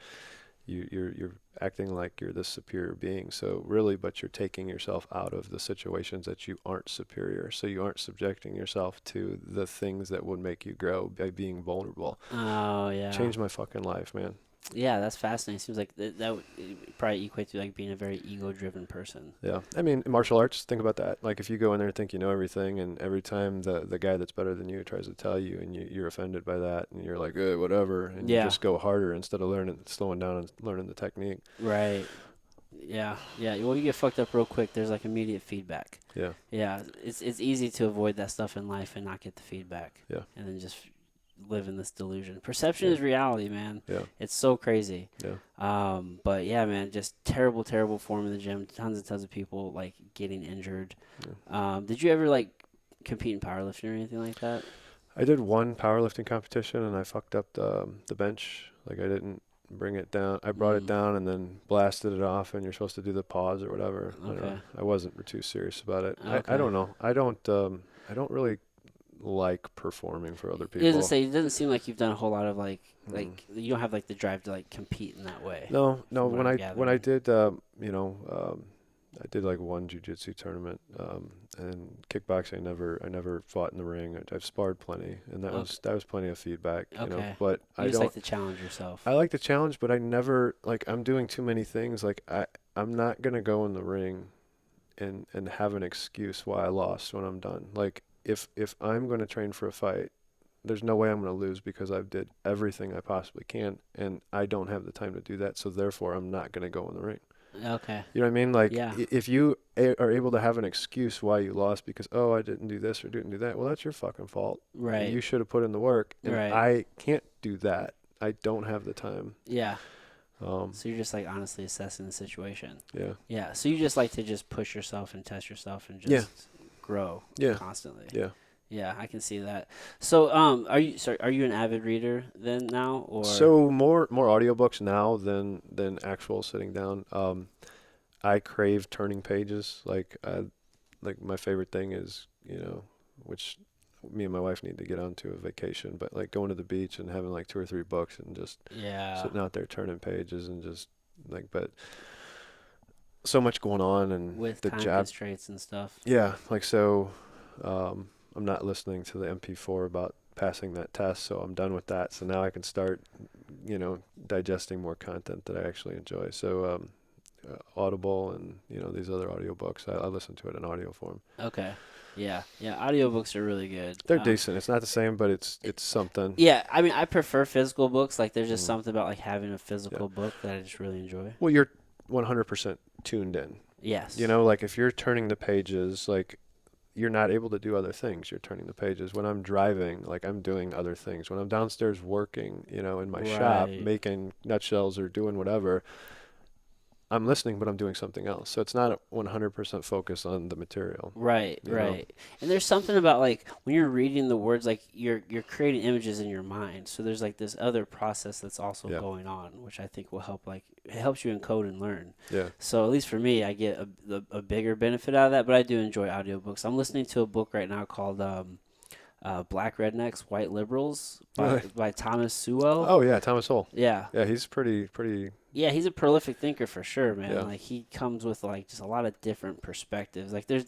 you're acting like you're this superior being. So really, but you're taking yourself out of the situations that you aren't superior. So you aren't subjecting yourself to the things that would make you grow by being vulnerable. Oh, yeah. Changed my fucking life, man. Yeah, that's fascinating. Seems like that would probably equate to like being a very ego-driven person. Yeah, I mean, martial arts. Think about that. Like, if you go in there and think you know everything, and every time the guy that's better than you tries to tell you, and you're offended by that, and you're like, whatever, and you just go harder instead of slowing down and learning the technique. Right. Yeah. Well, you get fucked up real quick. There's like immediate feedback. Yeah. Yeah. It's easy to avoid that stuff in life and not get the feedback. Yeah. And then just live in this delusion. Perception is reality, man. Yeah. It's so crazy. Yeah. But yeah, man, just terrible form in the gym. Tons and tons of people like getting injured. Yeah. Did you ever like compete in powerlifting or anything like that? I did one powerlifting competition and I fucked up the bench. Like I didn't bring it down. I brought it down and then blasted it off, and you're supposed to do the pause or whatever. Okay. I wasn't too serious about it. Okay. I don't know. I don't really like performing for other people. It doesn't seem like you've done a whole lot of like you don't have like the drive to like compete in that way. No. When I did I did like one jiu-jitsu tournament, and kickboxing. I never fought in the ring. I've sparred plenty, and that was plenty of feedback. Okay. But I just like to challenge yourself. I like the challenge, but I never I'm doing too many things. Like I'm not gonna go in the ring, and have an excuse why I lost when I'm done. Like if I'm gonna train for a fight, there's no way I'm gonna lose because I've did everything I possibly can, and I don't have the time to do that. So therefore, I'm not gonna go in the ring. Okay. You know what I mean? Like, if you are able to have an excuse why you lost because, I didn't do this or didn't do that, well, that's your fucking fault. Right. You should have put in the work. And right. I can't do that. I don't have the time. Yeah. So you're just, like, honestly assessing the situation. Yeah. Yeah. So you just like to just push yourself and test yourself and just grow constantly. Yeah. Yeah, I can see that. So, are you an avid reader then now, or? So more audiobooks now than actual sitting down. I crave turning pages. Like my favorite thing is, which me and my wife need to get onto a vacation, but like going to the beach and having like 2 or 3 books and just Yeah, sitting out there turning pages and just but so much going on and with the time job. constraints and stuff. Yeah, like so, I'm not listening to the MP4 about passing that test, so I'm done with that. So now I can start, digesting more content that I actually enjoy. So, Audible and these other audiobooks, I listen to it in audio form. Okay. Yeah, yeah. Audiobooks are really good. They're decent. It's not the same, but it's something. Yeah, I mean, I prefer physical books. Like, there's just Mm, something about like having a yeah. physical book that I just really enjoy. Well, you're 100% tuned in. Yes. Like if you're turning the pages, like you're not able to do other things. You're turning the pages. When I'm driving, like I'm doing other things. When I'm downstairs working, in my shop, Right. making Nutshellz or doing whatever, I'm listening, but I'm doing something else. So it's not 100% focus on the material, Right, you know? right. And there's something about like when you're reading the words, like you're creating images in your mind. So there's like this other process that's also Yeah. going on, which I think will help. Like it helps you encode and learn. Yeah. So at least for me, I get a bigger benefit out of that. But I do enjoy audiobooks. I'm listening to a book right now called "Black Rednecks, White Liberals" Really? by Thomas Sewell. Oh yeah, Thomas Sowell. Yeah, Yeah, he's pretty. yeah, he's a prolific thinker for sure, man. Yeah. Like he comes with like just a lot of different perspectives. Like there's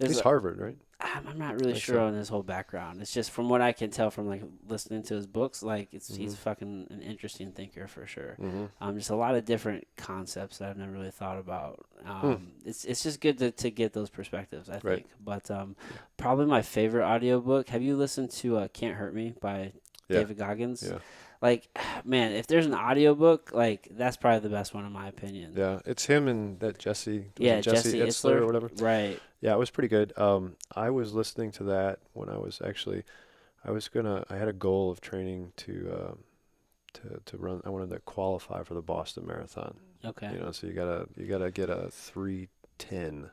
He's Harvard, right? I'm not really Think sure so. on his whole background. It's just from what I can tell from like listening to his books, like he's Mhm. fucking an interesting thinker for sure. Mhm. Just a lot of different concepts that I've never really thought about. Hmm. It's just good to get those perspectives, I Right. think. But Yeah. probably my favorite audiobook. Have you listened to Can't Hurt Me by Yeah. David Goggins? Yeah. Like, man, if there's an audiobook, like that's probably the best one in my opinion. Yeah. It's him and that Yeah, Jesse Jesse Itzler or Itzler. whatever. Right. Yeah, it was pretty good. I was listening to that when I had a goal of training to run. I wanted to qualify for the Boston Marathon. Okay. So you gotta get a 3:10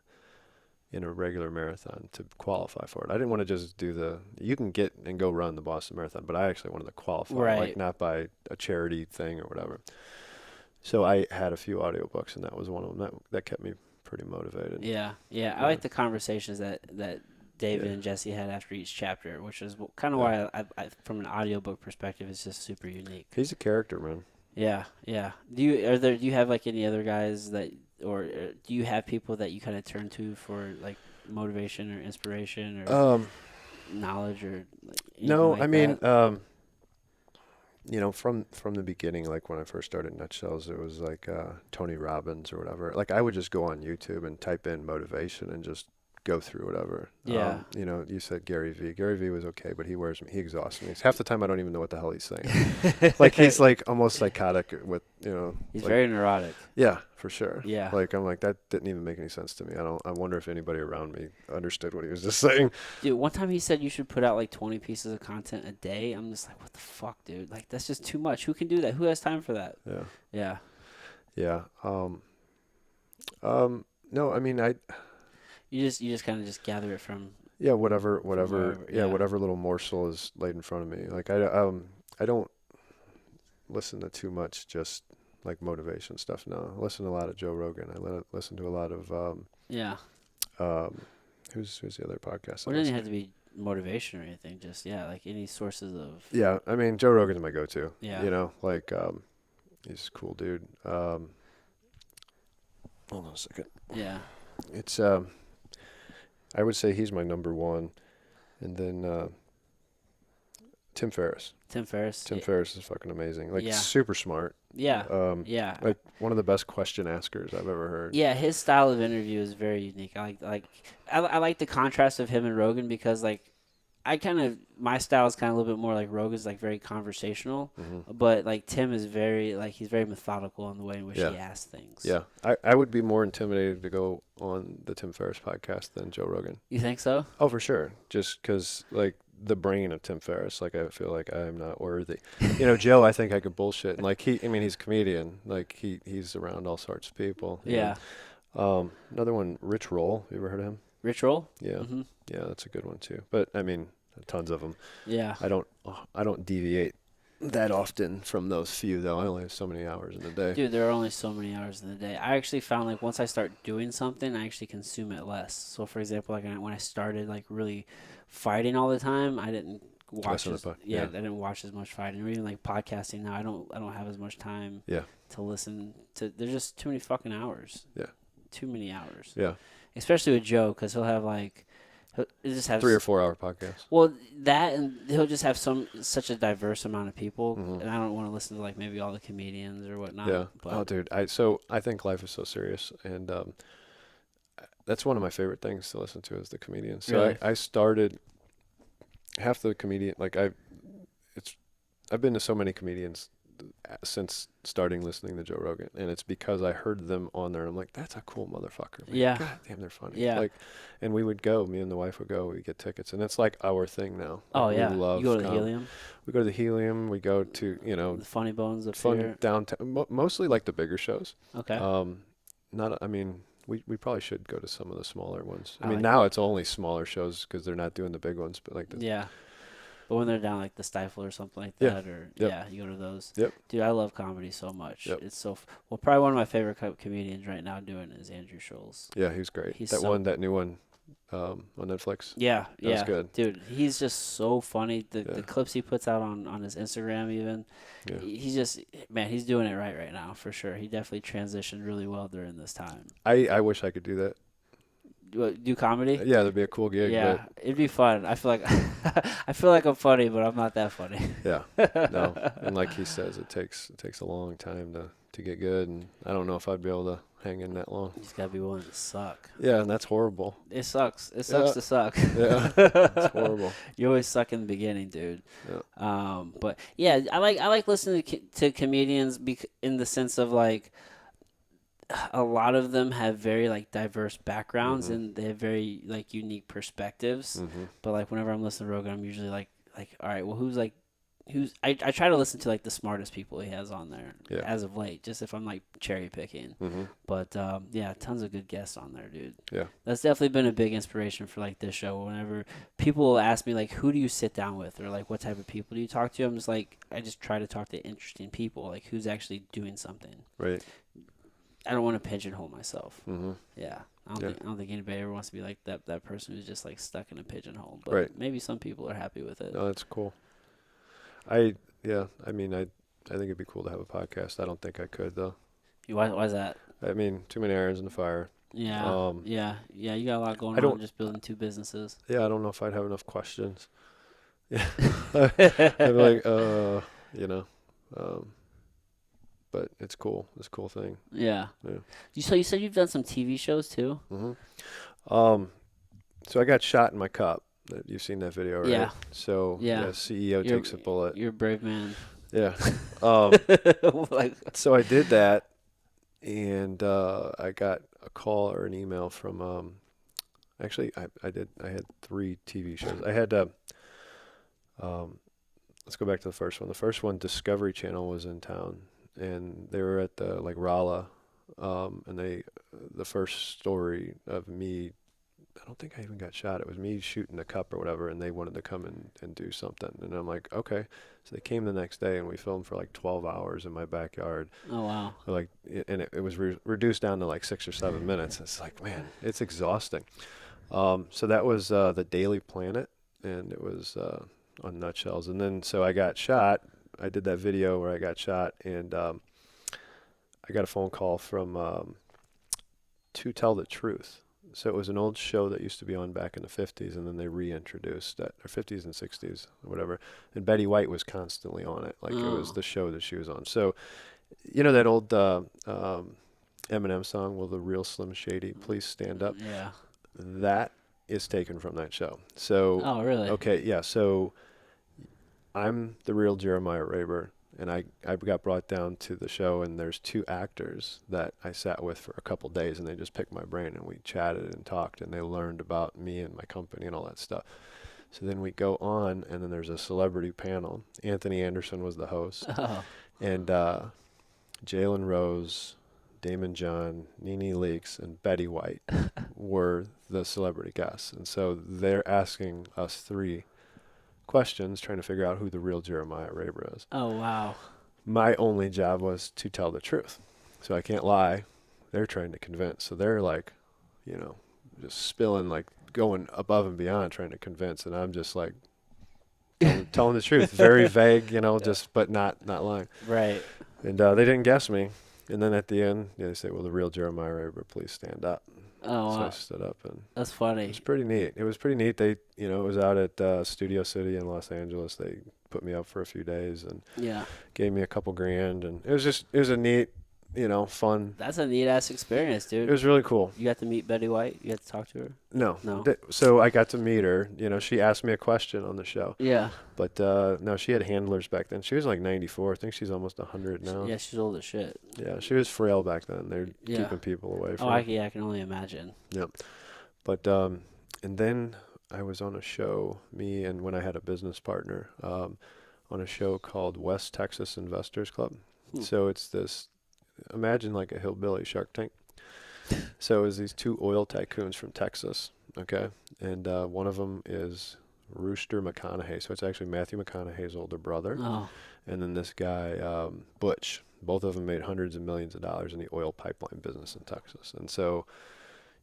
in a regular marathon to qualify for it. I didn't want to just you can get and go run the Boston Marathon, but I actually wanted to qualify, Right. like not by a charity thing or whatever. So I had a few audiobooks, and that was one of them that kept me pretty motivated. Yeah, yeah. I Yeah. like the conversations that David Yeah. and Jesse had after each chapter, which is kind of Yeah. why from an audiobook perspective, it's just super unique. He's a character, man. Yeah, yeah. Do you have like any other guys that, or do you have people that you kind of turn to for like motivation or inspiration or knowledge or like anything No, like I mean, that? from the beginning, like when I first started Nutshellz, it was like Tony Robbins or whatever. Like I would just go on YouTube and type in motivation and just go through whatever. Yeah. You said Gary V. Gary V was okay, but he exhausts me. Half the time I don't even know what the hell he's saying. Like he's like almost psychotic with, He's like, very neurotic. yeah, for sure. Yeah. Like I'm like that didn't even make any sense to me. I wonder if anybody around me understood what he was just saying. Dude, one time he said you should put out like 20 pieces of content a day. I'm just like, what the fuck, dude? Like that's just too much. Who can do that? Who has time for that? Yeah. Yeah. Yeah. No, I mean You just kind of just gather it from. yeah, whatever, wherever, yeah, yeah. whatever little morsel is laid in front of me. Like I don't listen to too much just like motivation stuff. No, I listen to a lot of Joe Rogan. Listen to a lot of Yeah. who's the other podcast? Well, it doesn't have to be motivation or anything. Just like any sources of. Yeah, I mean Joe Rogan's my go-to. Yeah. Like he's a cool dude. Hold on a second. Yeah. It's I would say he's my number one, and then Tim Ferriss. Tim Ferriss. Tim Ferriss is fucking amazing. Like Yeah. super smart. Yeah. Yeah. Like one of the best question askers I've ever heard. Yeah, his style of interview is very unique. I like the contrast of him and Rogan because like my style is kind of a little bit more like Rogan's like very conversational, but like Tim is he's very methodical in the way in which Yeah. he asks things. Yeah, I would be more intimidated to go on the Tim Ferriss podcast than Joe Rogan. You think so? Oh, for sure. Just because like the brain of Tim Ferriss, like I feel like I am not worthy. Joe, I think I could bullshit. And like he's a comedian. Like he's around all sorts of people. Yeah. Another one, Rich Roll. You ever heard of him? Rich Roll. Yeah, Mm-hmm. yeah, that's a good one too. But I mean, tons of them. Yeah. I don't deviate that often from those few though. I only have so many hours in the day. Dude, there are only so many hours in the day. I actually found like once I start doing something, I actually consume it less. So for example, like when I started like really fighting all the time, I didn't watch I didn't watch as much fighting. Or even like podcasting now, I don't have as much time Yeah. to listen to. There's just too many fucking hours. Yeah. Too many hours. Yeah. Especially with Joe, because he'll have like he'll just have 3 or 4 hour podcasts. Well, that and he'll just have such a diverse amount of people, Mhm. and I don't want to listen to like maybe all the comedians or whatnot. Yeah. But Oh, dude. I think life is so serious, and that's one of my favorite things to listen to is the comedians. So Really? I started half the comedian I've been to so many comedians since starting listening to Joe Rogan, and it's because I heard them on there. And I'm like, that's a cool motherfucker. Man. Yeah. God damn, they're funny. Yeah. Like, and we would go. Me and the wife would go. We get tickets, and it's like our thing now. Oh Like, yeah, we love you go to the Helium, We go to the Helium. We go to the Funny Bones of fun Fear. downtown. Mostly like the bigger shows. Okay. Not. I mean, we probably should go to some of the smaller ones. I I mean, like now it's only smaller shows because they're not doing the big ones. But like the Yeah. But when they're down like the Stifle or something like Yeah. that, or Yep. you go to those. Yep. Dude, I love comedy so much. Yep. It's so well. Probably one of my favorite comedians right now doing it is Andrew Schulz. Yeah, he's great. He's that so- new one on Netflix. Yeah, That was yeah, good. dude. He's just so funny. The Yeah. clips he puts out on his Instagram, even. Yeah. He's just he's doing it right now for sure. He definitely transitioned really well during this time. I wish I could do that. Do comedy? Yeah, that'd be a cool gig. Yeah, it'd be fun. I feel like I feel like I'm funny, but I'm not that funny. But yeah, no. And like he says, it takes a long time to get good, and I don't know if I'd be able to hang in that long. You just gotta be willing to suck. Yeah, and that's horrible. It sucks. It sucks to suck. Yeah, it's horrible. You always suck in the beginning, dude. Yeah. But yeah, I like listening to comedians in the sense of like a lot of them have very like diverse backgrounds Mhm. and they have very like unique perspectives. Mm-hmm. But like whenever I'm listening to Rogan, I'm usually like all right, well who's I try to listen to like the smartest people he has on there Yeah. as of late, just if I'm like cherry picking. Mm-hmm. But yeah, tons of good guests on there, dude. Yeah. That's definitely been a big inspiration for like this show. Whenever people will ask me like, who do you sit down with, or like what type of people do you talk to? I'm just like, I just try to talk to interesting people, like who's actually doing something. Right. I don't want to pigeonhole myself. Mm-hmm. Yeah. I Yeah. don't think anybody ever wants to be like that person who's just like stuck in a pigeonhole. But Right. maybe some people are happy with it. No, that's cool. I mean, I think it'd be cool to have a podcast. I don't think I could though. Why is that? I mean, too many irons in the fire. Yeah. Yeah. You got a lot going I don't- on just building 2 businesses. Yeah, I don't know if I'd have enough questions. Yeah, I'd be like, but it's cool. It's a cool thing. Yeah. Yeah. You said you've done some TV shows too? Mm-hmm. So I got shot in my cup. You've seen that video, right? Yeah. So Yeah. CEO takes a bullet. You're a brave man. Yeah. Like, So I did that, and I got a call or an email from. Actually, I had 3 TV shows. I had. Let's go back to the first one. The first one, Discovery Channel, was in town, and they were at the Rolla, and the first story of me. I don't think I even got shot. It was me shooting the cup or whatever, and they wanted to come and do something. And I'm like, okay. So they came the next day, and we filmed for like 12 hours in my backyard. oh wow. And it was reduced down to like 6 or 7 minutes. It's like, man, it's exhausting. So that was the Daily Planet, and it was on Nutshellz. And then so I got shot. I did that video where I got shot, and I got a phone call from To Tell the Truth. So it was an old show that used to be on back in the 50s, and then they reintroduced that, or 50s and 60s, or whatever. And Betty White was constantly on it. Like, it was the show that she was on. So, you know that old Eminem song, Will the Real Slim Shady Please Stand Up? Yeah. That is taken from that show. So, Oh really? okay, yeah. So I'm the real Jeremiah Raber, and I got brought down to the show, and there's 2 actors that I sat with for a couple days, and they just picked my brain, and we chatted and talked, and they learned about me and my company and all that stuff. So then we go on, and then there's a celebrity panel. Anthony Anderson was the host, Oh. and Jalen Rose, Damon John, Nene Leakes, and Betty White were the celebrity guests. And so they're asking us 3 questions trying to figure out who the real Jeremiah Raber is. Oh, wow. My only job was to tell the truth. So I can't lie. They're trying to convince. So they're like, just spilling, like going above and beyond trying to convince. And I'm just like telling the truth. Very vague, just, but not lying. Right. And they didn't guess me. And then at the end, they say, well, the real Jeremiah Raber, please stand up. Oh, So wow. I stood up, and That's funny. it was pretty neat. They, it was out at Studio City in Los Angeles. They put me up for a few days and Yeah. gave me a couple grand. And it was a neat, fun. That's a neat ass experience, dude. It was really cool. You got to meet Betty White? You got to talk to her? No. No. So I got to meet her. She asked me a question on the show. Yeah. But no, she had handlers back then. She was like 94. I think she's almost 100 now. Yeah, she's old as shit. Yeah, she was frail back then. They're Yeah. keeping people away from Oh, her. I can only imagine. Yep. But and then I was on a show, me and when I had a business partner, on a show called West Texas Investors Club. So it's this, imagine like a hillbilly Shark Tank. So it was these 2 oil tycoons from Texas, okay? And one of them is Rooster McConaughey. So it's actually Matthew McConaughey's older brother. Oh. And then this guy, Butch. Both of them made hundreds of millions of dollars in the oil pipeline business in Texas. And so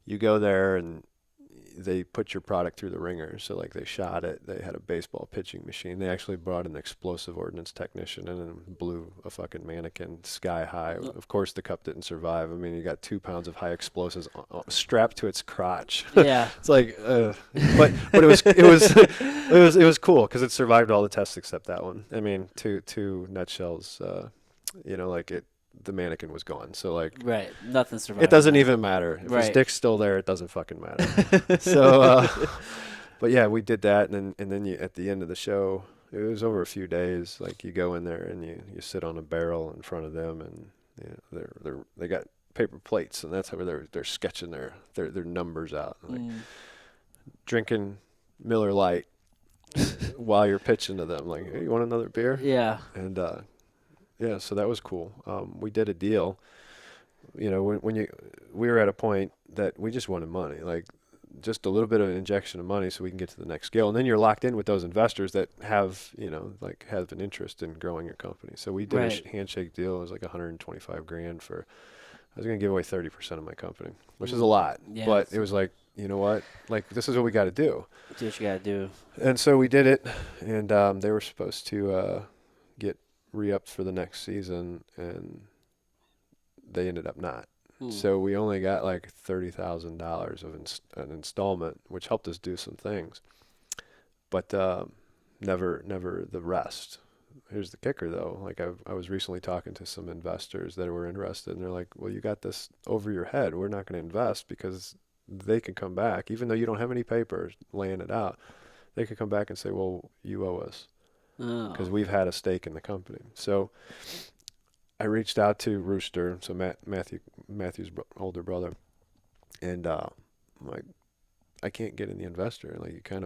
you go there and they put your product through the ringer. So like they shot it. They had a baseball pitching machine. They actually brought an explosive ordnance technician in and blew a fucking mannequin sky high. Of course, the cup didn't survive. I mean, you got 2 pounds of high explosives strapped to its crotch. Yeah. It's like, but it was cool because it survived all the tests except that one. I mean, two Nutshellz, the mannequin was gone. So like, Right. Nothing survived. it doesn't even matter. If his Right. dick's still there, it doesn't fucking matter. So, but yeah, we did that. And then at the end of the show, it was over a few days. Like you go in there and you sit on a barrel in front of them and they got paper plates and that's how they're sketching their numbers out. Like drinking Miller Lite while you're pitching to them. Like, hey, you want another beer? Yeah. And, yeah, so that was cool. We did a deal. We were at a point that we just wanted money, like just a little bit of an injection of money so we can get to the next scale. And then you're locked in with those investors that have an interest in growing your company. So we did Right. a handshake deal. It was like 125 grand I was going to give away 30% of my company, which is a lot, Yeah, but it was like, you know what? Like, this is what we got to do. Do what you gotta do. And so we did it, and they were supposed to get re-upped for the next season, and they ended up not. So we only got like $30,000 of an installment, which helped us do some things, but never the rest. Here's the kicker, though. Like I was recently talking to some investors that were interested, and they're like, "Well, you got this over your head. We're not going to invest because they can come back, even though you don't have any papers laying it out. They could come back and say, well, you owe us because we've had a stake in the company." So I reached out to Rooster, so Matthew's older brother, and I'm like, I can't get in the investor. Like, you kind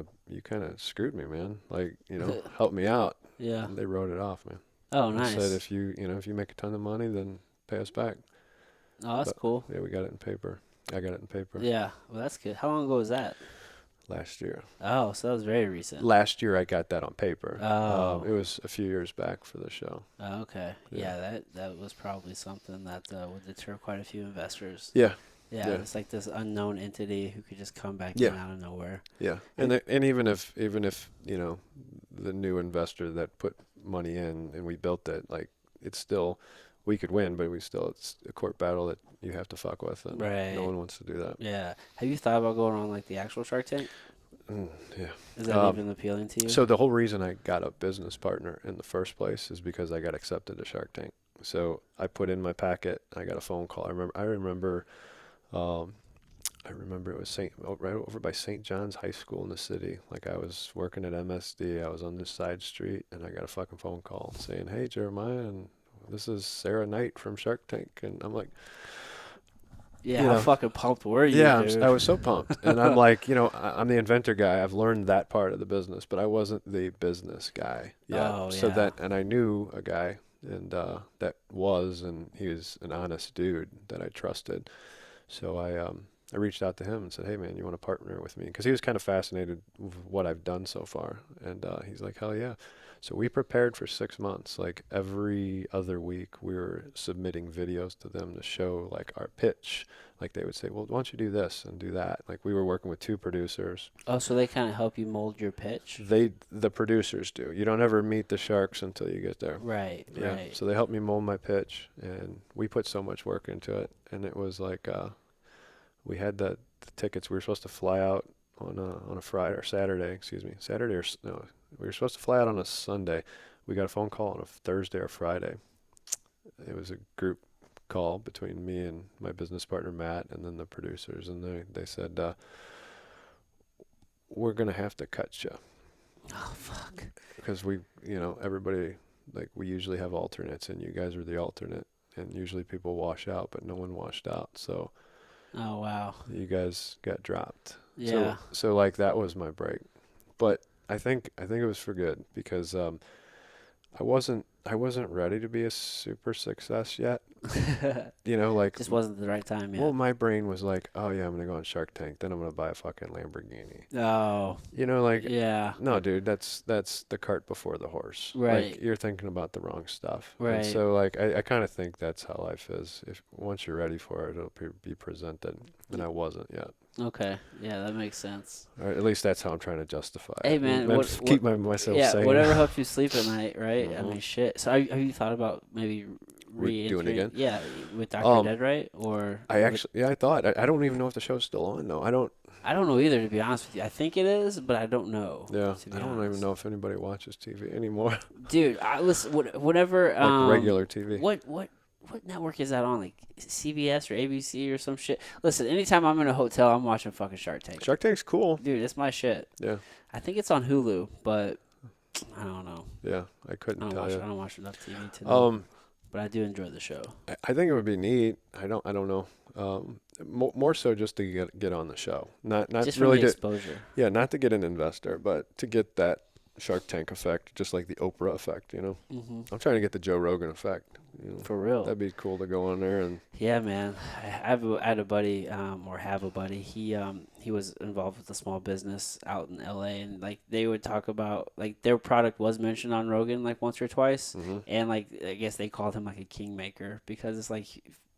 of screwed me, man. Like, help me out. Yeah. And they wrote it off, man. Oh, They nice. said if you make a ton of money, then pay us back. Oh, that's cool. Yeah, we got it in paper. I got it in paper. Yeah. Well, that's good. How long ago was that? Last year. Oh, so that was very recent. Last year I got that on paper. Oh. It was a few years back for the show. Oh, okay. Yeah. Yeah, that was probably something that would deter quite a few investors. Yeah. Yeah, Yeah. it's like this unknown entity who could just come back Yeah. in out of nowhere. Yeah. And even if the new investor that put money in and we built it, like, it's still, we could win, but it's a court battle that you have to fuck with, and Right. no one wants to do that. Yeah. Have you thought about going on like the actual Shark Tank? Yeah. Is that even appealing to you? So the whole reason I got a business partner in the first place is because I got accepted to Shark Tank. So I put in my packet. I got a phone call. I remember it was right over by St. John's High School in the city. Like, I was working at MSD. I was on this side street, and I got a fucking phone call saying, "Hey, Jeremiah, and this is Sarah Knight from Shark Tank." And I'm like, yeah, how fucking pumped were you? yeah, dude? I was so pumped. And I'm like, I'm the inventor guy. I've learned that part of the business, but I wasn't the business guy yet. Oh, So yeah. and I knew a guy and he was an honest dude that I trusted. So I reached out to him and said, "Hey man, you want to partner with me?" Because he was kind of fascinated with what I've done so far, and he's like, "Hell yeah!" So we prepared for 6 months. Like every other week, we were submitting videos to them to show like our pitch. Like they would say, "Well, why don't you do this and do that?" Like we were working with two producers. Oh, so they kind of help you mold your pitch? The producers do. You don't ever meet the sharks until you get there. Right, Yeah. right. So they helped me mold my pitch, and we put so much work into it. And it was like we had the tickets. We were supposed to fly out on a Friday or Saturday. Excuse me, Saturday or no. We were supposed to fly out on a Sunday. We got a phone call on a Thursday or Friday. It was a group call between me and my business partner Matt, and then the producers, and they said we're gonna have to cut you. Oh fuck. Because everybody, like, we usually have alternates, and you guys are the alternate, and usually people wash out, but no one washed out, so Oh wow. you guys got dropped. Yeah. So like that was my break, but I think it was for good, because I wasn't ready to be a super success yet. Like Just wasn't the right time yet. well, my brain was like, oh yeah, I'm gonna go on Shark Tank, then I'm gonna buy a fucking Lamborghini. Oh. Like Yeah. no, dude, that's the cart before the horse. Right. Like you're thinking about the wrong stuff. Right. And so like I kind of think that's how life is. If once you're ready for it, it'll be presented, and I wasn't yet. Okay. Yeah, that makes sense. Or at least that's how I'm trying to justify Hey it. man, And keep myself yeah, sane. whatever helps you sleep at night, right? I Mhm. mean, shit. So have you thought about maybe Doing it again? Yeah, with Dr. Dead, right? Or I thought I don't even know if the show's still on though. I don't. I don't know either, to be honest with you. I think it is, but I don't know. Yeah, to be I don't honest. even know if anybody watches TV anymore. Dude, I listen. Whatever. Like regular TV. What network is that on? Like CBS or ABC or some shit? Listen, anytime I'm in a hotel, I'm watching fucking Shark Tank. Shark Tank's cool. Dude, it's my shit. Yeah. I think it's on Hulu, but I don't know. Yeah, I couldn't tell I you. don't watch enough TV to know. Um, But I do enjoy the show. I think it would be neat. I don't know. More so just to get on the show, not Just really for the to exposure. not to get an investor, but to get that Shark Tank effect, just like the Oprah effect. Mm-hmm. I'm trying to get the Joe Rogan effect. For real. That'd be cool to go on there and. Yeah, man. I had a buddy, or have a buddy. He was involved with a small business out in LA, and like they would talk about like their product was mentioned on Rogan like once or twice, Mm-hmm. and like I guess they called him like a kingmaker because it's like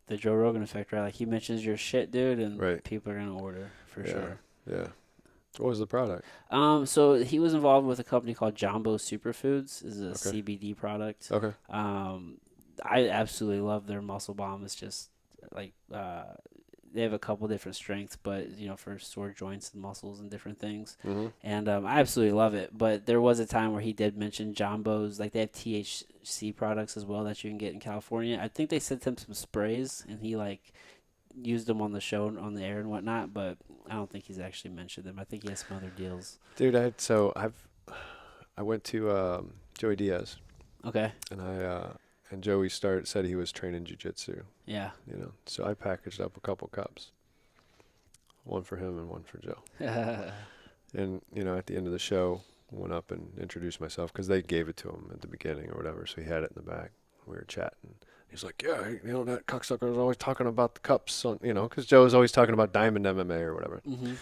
the Joe Rogan effect, right? Like he mentions your shit, dude, and Right. people are gonna order for Yeah. sure. Yeah. What was the product? So he was involved with a company called Jumbo Superfoods. Is a Okay. CBD product. Okay. I absolutely love their Muscle Bomb. It's just like they have a couple different strengths, but for sore joints and muscles and different things. Mm-hmm. And I absolutely love it. But there was a time where he did mention Jumbo's. Like they have THC products as well that you can get in California. I think they sent him some sprays, and he like used them on the show, on the air and whatnot. But I don't think he's actually mentioned them. I think he has some other deals. Dude, I went to Joey Diaz, Okay. and Joey said he was training jiu-jitsu, Yeah. so I packaged up a couple cups, one for him and one for Joe. And at the end of the show, went up and introduced myself because they gave it to him at the beginning or whatever, so he had it in the back. We were chatting. He's like, yeah, that cocksucker was always talking about the cups, because Joe was always talking about Diamond MMA or whatever. Mm-hmm.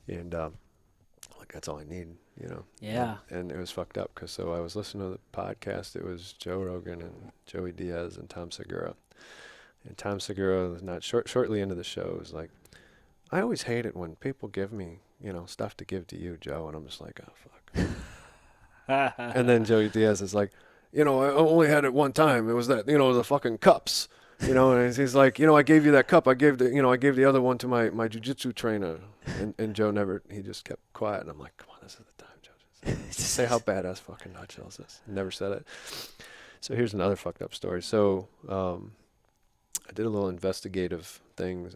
And like that's all I need, Yeah. And it was fucked up because I was listening to the podcast. It was Joe Rogan and Joey Diaz and Tom Segura. And Tom Segura was not shortly into the show was like, I always hate it when people give me, stuff to give to you, Joe. And I'm just like, oh fuck. And then Joey Diaz is like, I only had it one time. It was that, the fucking cups. And he's like, I gave you that cup. I gave the other one to my jiu-jitsu trainer. And Joe he just kept quiet. And I'm like, come on, this is the time, Joe. Just say how badass fucking Nutshellz is. Never said it. So here's another fucked up story. So I did a little investigative thing.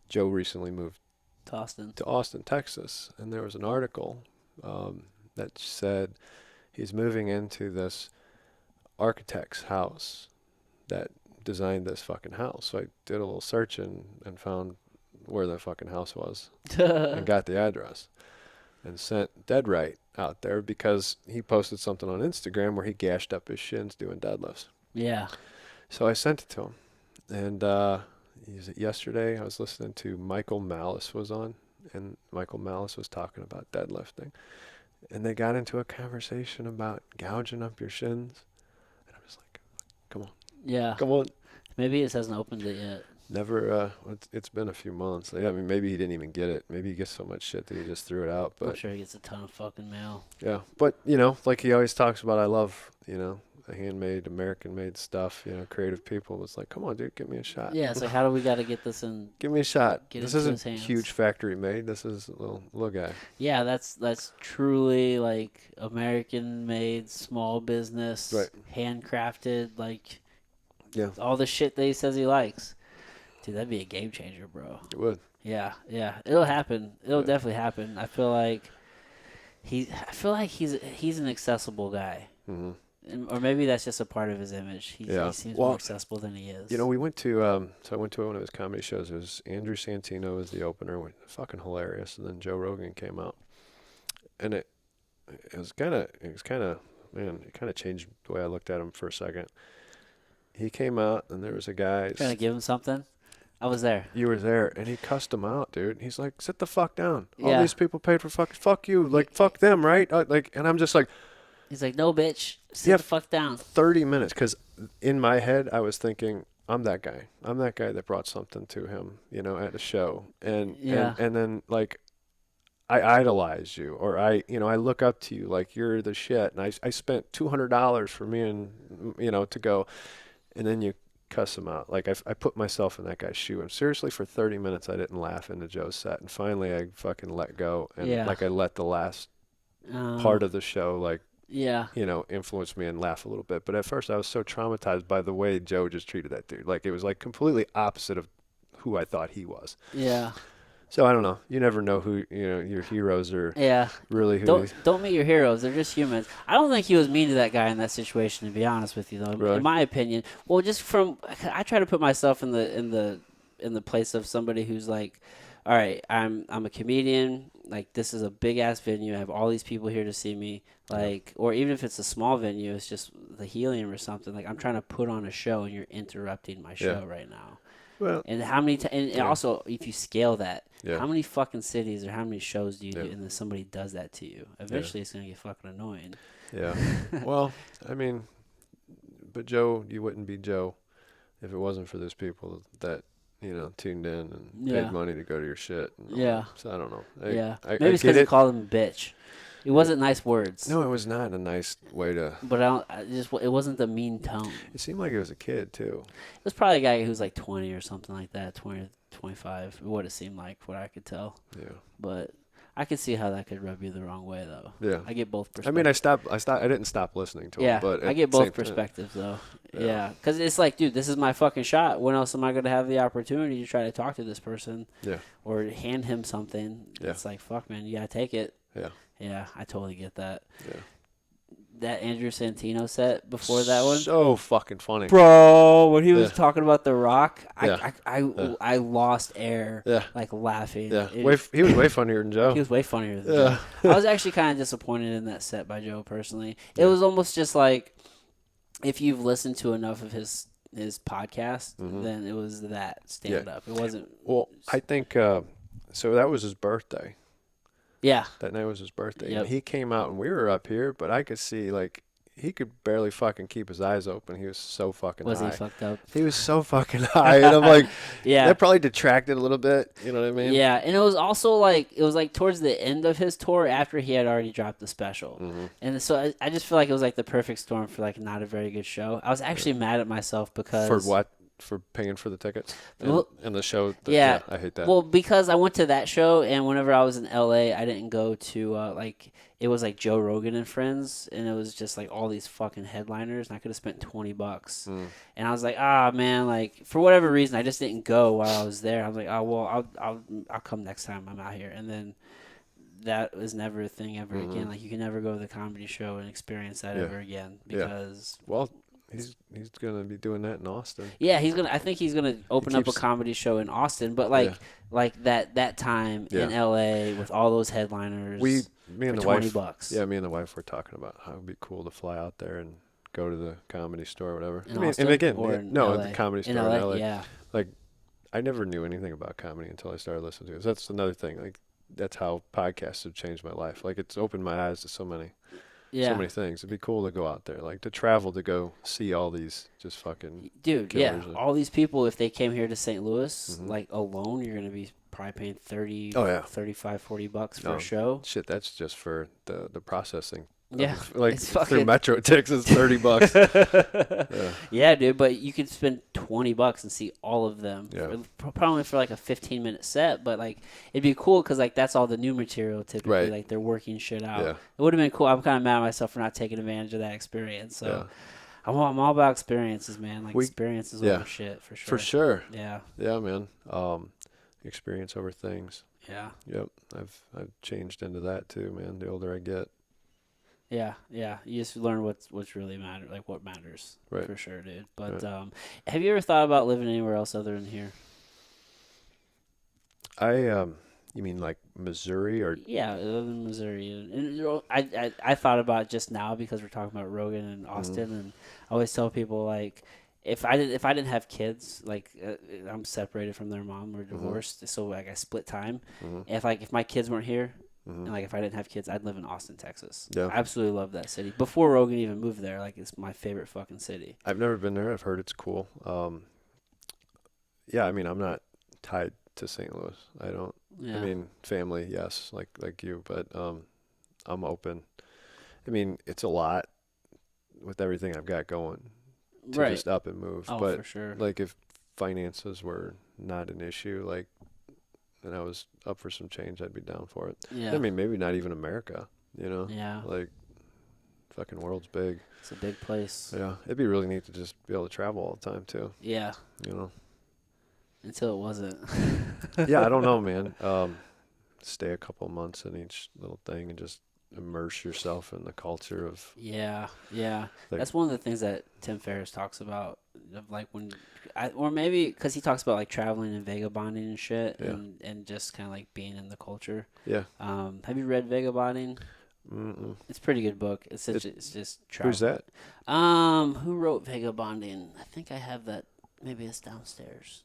Joe recently moved to Austin, Texas. And there was an article that said he's moving into this architect's house that designed this fucking house. So I did a little search and found where the fucking house was and got the address. and sent Dead Right out there because he posted something on Instagram where he gashed up his shins doing deadlifts. Yeah. So I sent it to him. And yesterday I was listening to Michael Malice was on, and Michael Malice was talking about deadlifting. And they got into a conversation about gouging up your shins. And I was like, come on. Yeah. Come on. Maybe it hasn't opened it yet. Never, it's been a few months. I mean, maybe he didn't even get it. Maybe he gets so much shit that he just threw it out. But I'm sure he gets a ton of fucking mail. yeah. But, you know, like he always talks about, I love, you know, the handmade, American-made stuff, you know, creative people. It's like, come on, dude, give me a shot. Yeah, it's like, how do we got to get this in? Give me a shot. Get This into isn't his hands. huge factory made. This is a little guy. Yeah, that's truly like American-made, small business, Right. handcrafted, like Yeah, all the shit that he says he likes. Dude, that'd be a game changer, bro. it would. Yeah, it'll happen. It'll Yeah. definitely happen. I feel like he's an accessible guy. Mm-hmm. Or maybe that's just a part of his image. He seems more accessible than he is. You know, we went to, so I went to one of his comedy shows. It was Andrew Santino was the opener, fucking hilarious. And then Joe Rogan came out. And it kind of changed the way I looked at him for a second. He came out and there was a guy. Trying to give him something? I was there. You were there, and he cussed him out, dude. He's like, sit the fuck down. All Yeah. these people paid for fuck you. Like, fuck them, right? And I'm just like, He's like, no, bitch. Sit the fuck down. 30 minutes, because in my head, I was thinking, I'm that guy. I'm that guy that brought something to him, you know, at a show. And then, like, I idolize you, or I look up to you like you're the shit. And I spent $200 for me and, you know, to go. And then you cuss him out. Like, I put myself in that guy's shoe. And seriously, for 30 minutes, I didn't laugh into Joe's set. And finally, I fucking let go. And, like, I let the last part of the show, like, you know, influence me and laugh a little bit. But at first, I was so traumatized by the way Joe just treated that dude. Like, it was, like, completely opposite of who I thought he was. Yeah. So, I don't know. You never know who, you know, your heroes are really who. Don't meet your heroes. They're just humans. I don't think he was mean to that guy in that situation, to be honest with you, though. Really? In my opinion. Well, just I try to put myself in the place of somebody who's like, all right, I'm a comedian. Like, this is a big ass venue. I have all these people here to see me. Like, or even if it's a small venue, it's just the helium or something. Like, I'm trying to put on a show, and you're interrupting my show right now. Well, and how many and also, if you scale that, how many fucking cities or how many shows do you do, and then somebody does that to you? Eventually, it's gonna get fucking annoying. Yeah. Well, I mean, but Joe, you wouldn't be Joe if it wasn't for those people that, you know, tuned in and paid money to go to your shit. So I don't know. Maybe it's because you called him a bitch. It wasn't nice words. No, it was not a nice way to. But it wasn't the mean tone. It seemed like it was a kid too. It was probably a guy who's like 20 or something like that, 20 or 25. What it seemed like, what I could tell. Yeah. But I could see how that could rub you the wrong way, though. Yeah. I get both perspectives. I mean, I didn't stop listening to him. But I get both perspectives, though. Yeah. Because it's like, dude, this is my fucking shot. When else am I going to have the opportunity to try to talk to this person? Yeah. Or hand him something? Yeah. It's like, fuck, man, you got to take it. Yeah. Yeah, I totally get that. Yeah. That Andrew Santino set before that one. So fucking funny. Bro, when he was talking about The Rock, I lost air, like laughing. Yeah. He was way funnier than Joe. He was way funnier than Joe. I was actually kind of disappointed in that set by Joe personally. It was almost just like, if you've listened to enough of his podcast, then it was that stand-up. It wasn't... Well, I think... so that was his birthday. Yeah. That night was his birthday. Yep. And he came out and we were up here, but I could see, like, he could barely fucking keep his eyes open. He was so fucking high. Was he fucked up? He was so fucking high. And I'm like, that probably detracted a little bit. You know what I mean? Yeah. And it was also like, towards the end of his tour after he had already dropped the special. Mm-hmm. And so I just feel like it was like the perfect storm for like not a very good show. I was actually mad at myself because... For what? For paying for the tickets and the show. I hate that. Well, because I went to that show, and whenever I was in LA, I didn't go to it was like Joe Rogan and Friends, and it was just like all these fucking headliners, and I could have spent $20. And I was like, man, like for whatever reason, I just didn't go while I was there. I was like, I'll come next time I'm out here, and then that was never a thing ever again. Like, you can never go to the comedy show and experience that ever again because. Well, He's gonna be doing that in Austin. Yeah, I think he's gonna open up a keeps comedy show in Austin, but yeah like that time in yeah. L.A. with all those headliners Me for and the wife $20. yeah me and the wife were talking about how it'd be cool to fly out there and go to the comedy store or whatever. In I mean, and Austin again, or in no, the L.A. comedy In store in L.A. LA. Yeah, Like I never knew anything about comedy until I started listening to it. So that's another thing. Like that's how podcasts have changed my life. Like it's opened my eyes to so many yeah. things. It'd be cool to go out there, like to travel to go see all these just fucking Dude, yeah. killers. All these people, if they came here to St. Louis, Mhm. like alone, you're gonna be probably paying 30, Oh yeah, 35, $40 for no a show. shit. That's just for the processing. Yeah, Like it's through fucking Metro Tix is $30. Yeah, Yeah, dude, but you could spend $20 and see all of them. Yeah. Probably for like a 15-minute set, but like it'd be cool because like that's all the new material typically. Right. Like they're working shit out. Yeah. It would have been cool. I'm kind of mad at myself for not taking advantage of that experience. So yeah, I'm all about experiences, man. Like We- experiences yeah. over shit for sure. for sure. Yeah, Yeah, man. Experience over things. yeah, Yep, I've changed into that too, man. The older I get. yeah, yeah. You just learn what's really matter, like what matters, Right. for sure, dude. But Right. have you ever thought about living anywhere else other than here? You mean like Missouri or? Yeah, other than Missouri. And you know, I thought about it just now because we're talking about Rogan and Austin, and I always tell people like, if I didn't have kids, like I'm separated from their mom, we're divorced, so like I split time. Mhm. If my kids weren't here, Mhm. and like if I didn't have kids, I'd live in Austin, Texas. Yeah. I absolutely love that city. Before Rogan even moved there, like it's my favorite fucking city. I've never been there. I've heard it's cool. Yeah, I mean, I'm not tied to St. Louis. I don't. Yeah. I mean, family, yes, like you, but I'm open. I mean, it's a lot with everything I've got going to right. just up and move. Oh, but for sure. like if finances were not an issue, like, and I was up for some change, I'd be down for it. Yeah. I mean, maybe not even America, you know? Yeah. Like, fucking world's big. It's a big place. Yeah, it'd be really neat to just be able to travel all the time too, Yeah. you know? Until it wasn't. Yeah, I don't know, man. Stay a couple months in each little thing and just immerse yourself in the culture of. Yeah, yeah. Like- That's one of the things that Tim Ferriss talks about, of like or maybe because he talks about like traveling and vagabonding and shit, Yeah. and just kind of like being in the culture. Yeah. Have you read Vagabonding? Mm-mm. It's a pretty good book. It's just travel. Who's that? Who wrote Vagabonding? I think I have that. Maybe it's downstairs.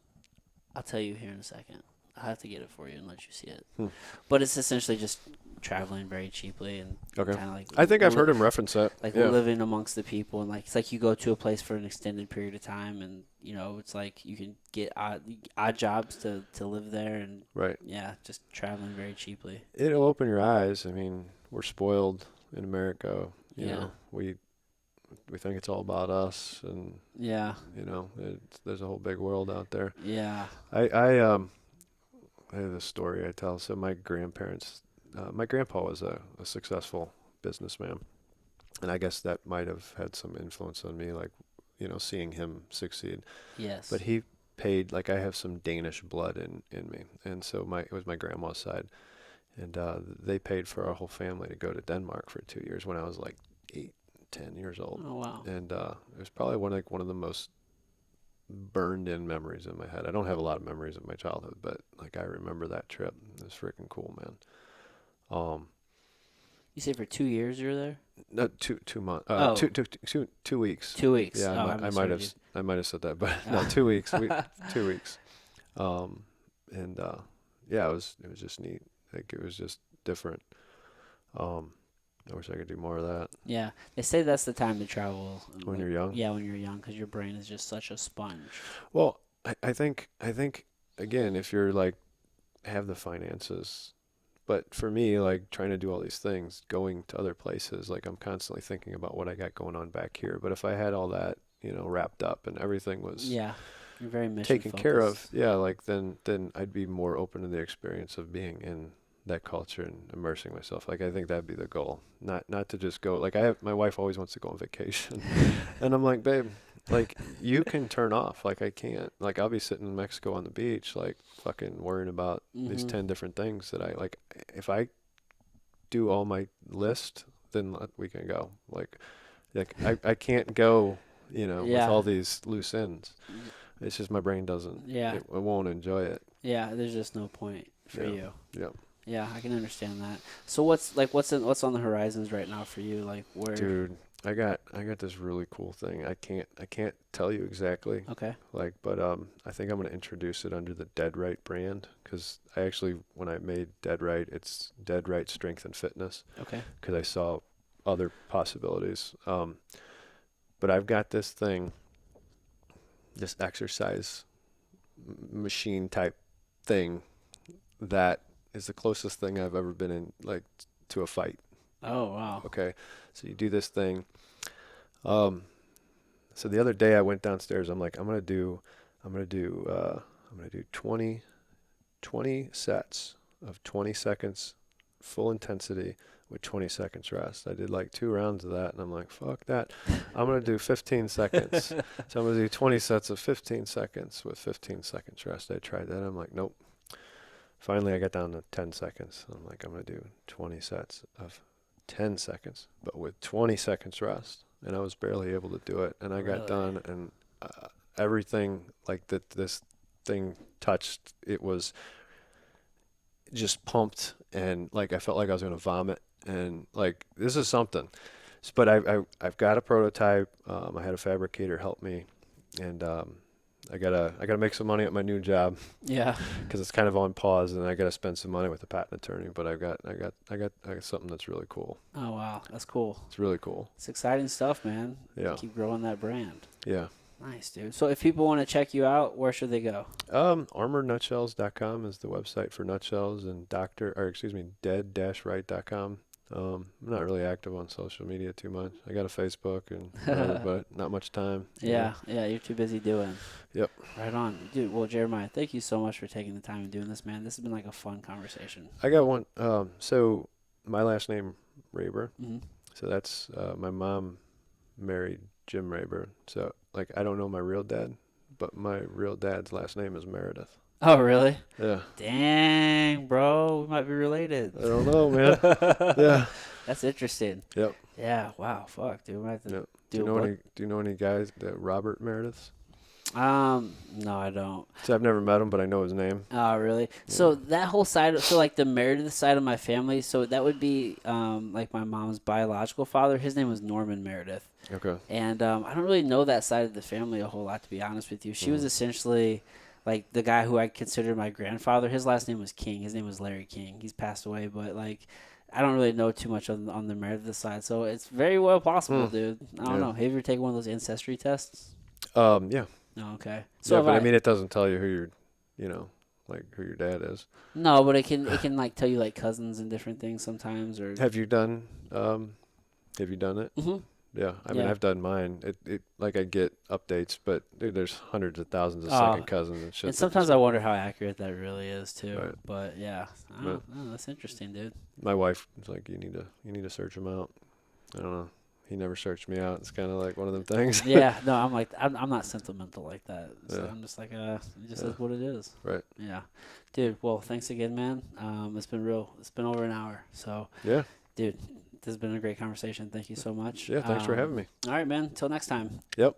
I'll tell you here in a second. I'll have to get it for you and let you see it. But it's essentially just traveling very cheaply and Okay. kind of like. I think I've heard him reference that. Like Yeah. living amongst the people, and like it's like you go to a place for an extended period of time, and you know it's like you can get odd jobs to live there, and Right. yeah, just traveling very cheaply. It'll open your eyes. I mean, we're spoiled in America. You Yeah. know, we think it's all about us, and Yeah, you know, there's a whole big world out there. yeah, I have a story I tell. So my grandparents, my grandpa was a successful businessman, and I guess that might have had some influence on me, like, you know, seeing him succeed. yes. But he paid, like, I have some Danish blood in me, and so it was my grandma's side, and they paid for our whole family to go to Denmark for 2 years when I was like 8, 10 years old. Oh wow. And it was probably one of the most burned in memories in my head. I don't have a lot of memories of my childhood, but like I remember that trip. It was freaking cool, man. You say for 2 years you were there? No, 2 months. Oh. 2 weeks. 2 weeks. Yeah, Oh, I might have said that, but no, 2 weeks. 2 weeks. And yeah, it was just neat. Like it was just different. I wish I could do more of that. Yeah, they say that's the time to travel When you're young? Yeah, when you're young, because your brain is just such a sponge. Well, I think again, if you're like have the finances, but for me, like trying to do all these things, going to other places, like I'm constantly thinking about what I got going on back here. But if I had all that, you know, wrapped up and everything was Yeah, you're very mission taken care of, focused. yeah, like then I'd be more open to the experience of being in that culture and immersing myself. Like I think that'd be the goal, not to just go. Like my wife always wants to go on vacation, and I'm like, babe, like you can turn off. Like I can't. Like I'll be sitting in Mexico on the beach, like fucking worrying about these 10 different things that I like. If I do all my list, then we can go. Like I can't go with all these loose ends. It's just my brain doesn't. Yeah. It won't enjoy it. Yeah. There's just no point for you. Yep. Yeah, I can understand that. So what's on the horizons right now for you? Like where? Dude, I got this really cool thing. I can't tell you exactly. Okay. But I think I'm gonna introduce it under the Dead Right brand, because I actually, when I made Dead Right, it's Dead Right Strength and Fitness. Okay. Because I saw other possibilities. But I've got this thing, this exercise machine type thing that is the closest thing I've ever been in, like, to a fight. Oh wow. Okay, so you do this thing. So the other day I went downstairs. I'm like, I'm gonna do 20 sets of 20 seconds full intensity with 20 seconds rest. I did like 2 rounds of that, and I'm like, fuck that. I'm going to do 15 seconds. So I'm going to do 20 sets of 15 seconds with 15 seconds rest. I tried that. I'm like, nope. Finally, I got down to 10 seconds. I'm like, I'm going to do 20 sets of 10 seconds, but with 20 seconds rest. And I was barely able to do it. And I got done, and everything like that this thing touched, it was just pumped, and like I felt like I was going to vomit. And like, this is something. But I've got a prototype. I had a fabricator help me, and I gotta make some money at my new job. Yeah. Because it's kind of on pause, and I gotta spend some money with a patent attorney. But I got something that's really cool. Oh wow, that's cool. It's really cool. It's exciting stuff, man. Yeah. Keep growing that brand. Yeah. Nice, dude. So if people want to check you out, where should they go? ArmorNutshellz.com is the website for Nutshellz, and dead-right.com. I'm not really active on social media too much. I got a Facebook and but not much time. Yeah, you're too busy doing. Yep. Right on. Dude, well, Jeremiah, thank you so much for taking the time and doing this, man. This has been like a fun conversation. I got one. So my last name, Raber. Mm-hmm. So that's, my mom married Jim Raber. So, like, I don't know my real dad, but my real dad's last name is Meredith. Oh, really? Yeah. Dang, bro. We might be related. I don't know, man. Yeah. That's interesting. Yep. Yeah. Wow. Fuck, dude. We might have to Do you know any guys that Robert Meredith's? No, I don't. So I've never met him, but I know his name. Oh, really? Yeah. So that whole side, so like the Meredith side of my family, so that would be like my mom's biological father. His name was Norman Meredith. Okay. And I don't really know that side of the family a whole lot, to be honest with you. She was essentially like the guy who I considered my grandfather. His last name was King. His name was Larry King. He's passed away, but like I don't really know too much on the Meredith side. So it's very well possible, dude. I don't know. Have you ever taken one of those ancestry tests? Yeah. Oh, okay. So yeah, but I mean, it doesn't tell you who like who your dad is. No, but it can like tell you like cousins and different things sometimes. Or Have you done it? Mm-hmm. Yeah, I mean, I've done mine. It like I get updates, but dude, there's hundreds of thousands of second cousins and shit. And sometimes I wonder how accurate that really is too. Right. But yeah, I don't know. That's interesting, dude. My wife was like, you need to search him out. I don't know. He never searched me out. It's kind of like one of them things. Yeah, no, I'm like, I'm not sentimental like that. So Yeah. I'm just like, it just is what it is. Right. Yeah, dude. Well, thanks again, man. It's been over an hour. So Yeah. Dude, this has been a great conversation. Thank you so much. Yeah. Thanks for having me. All right, man. Until next time. Yep.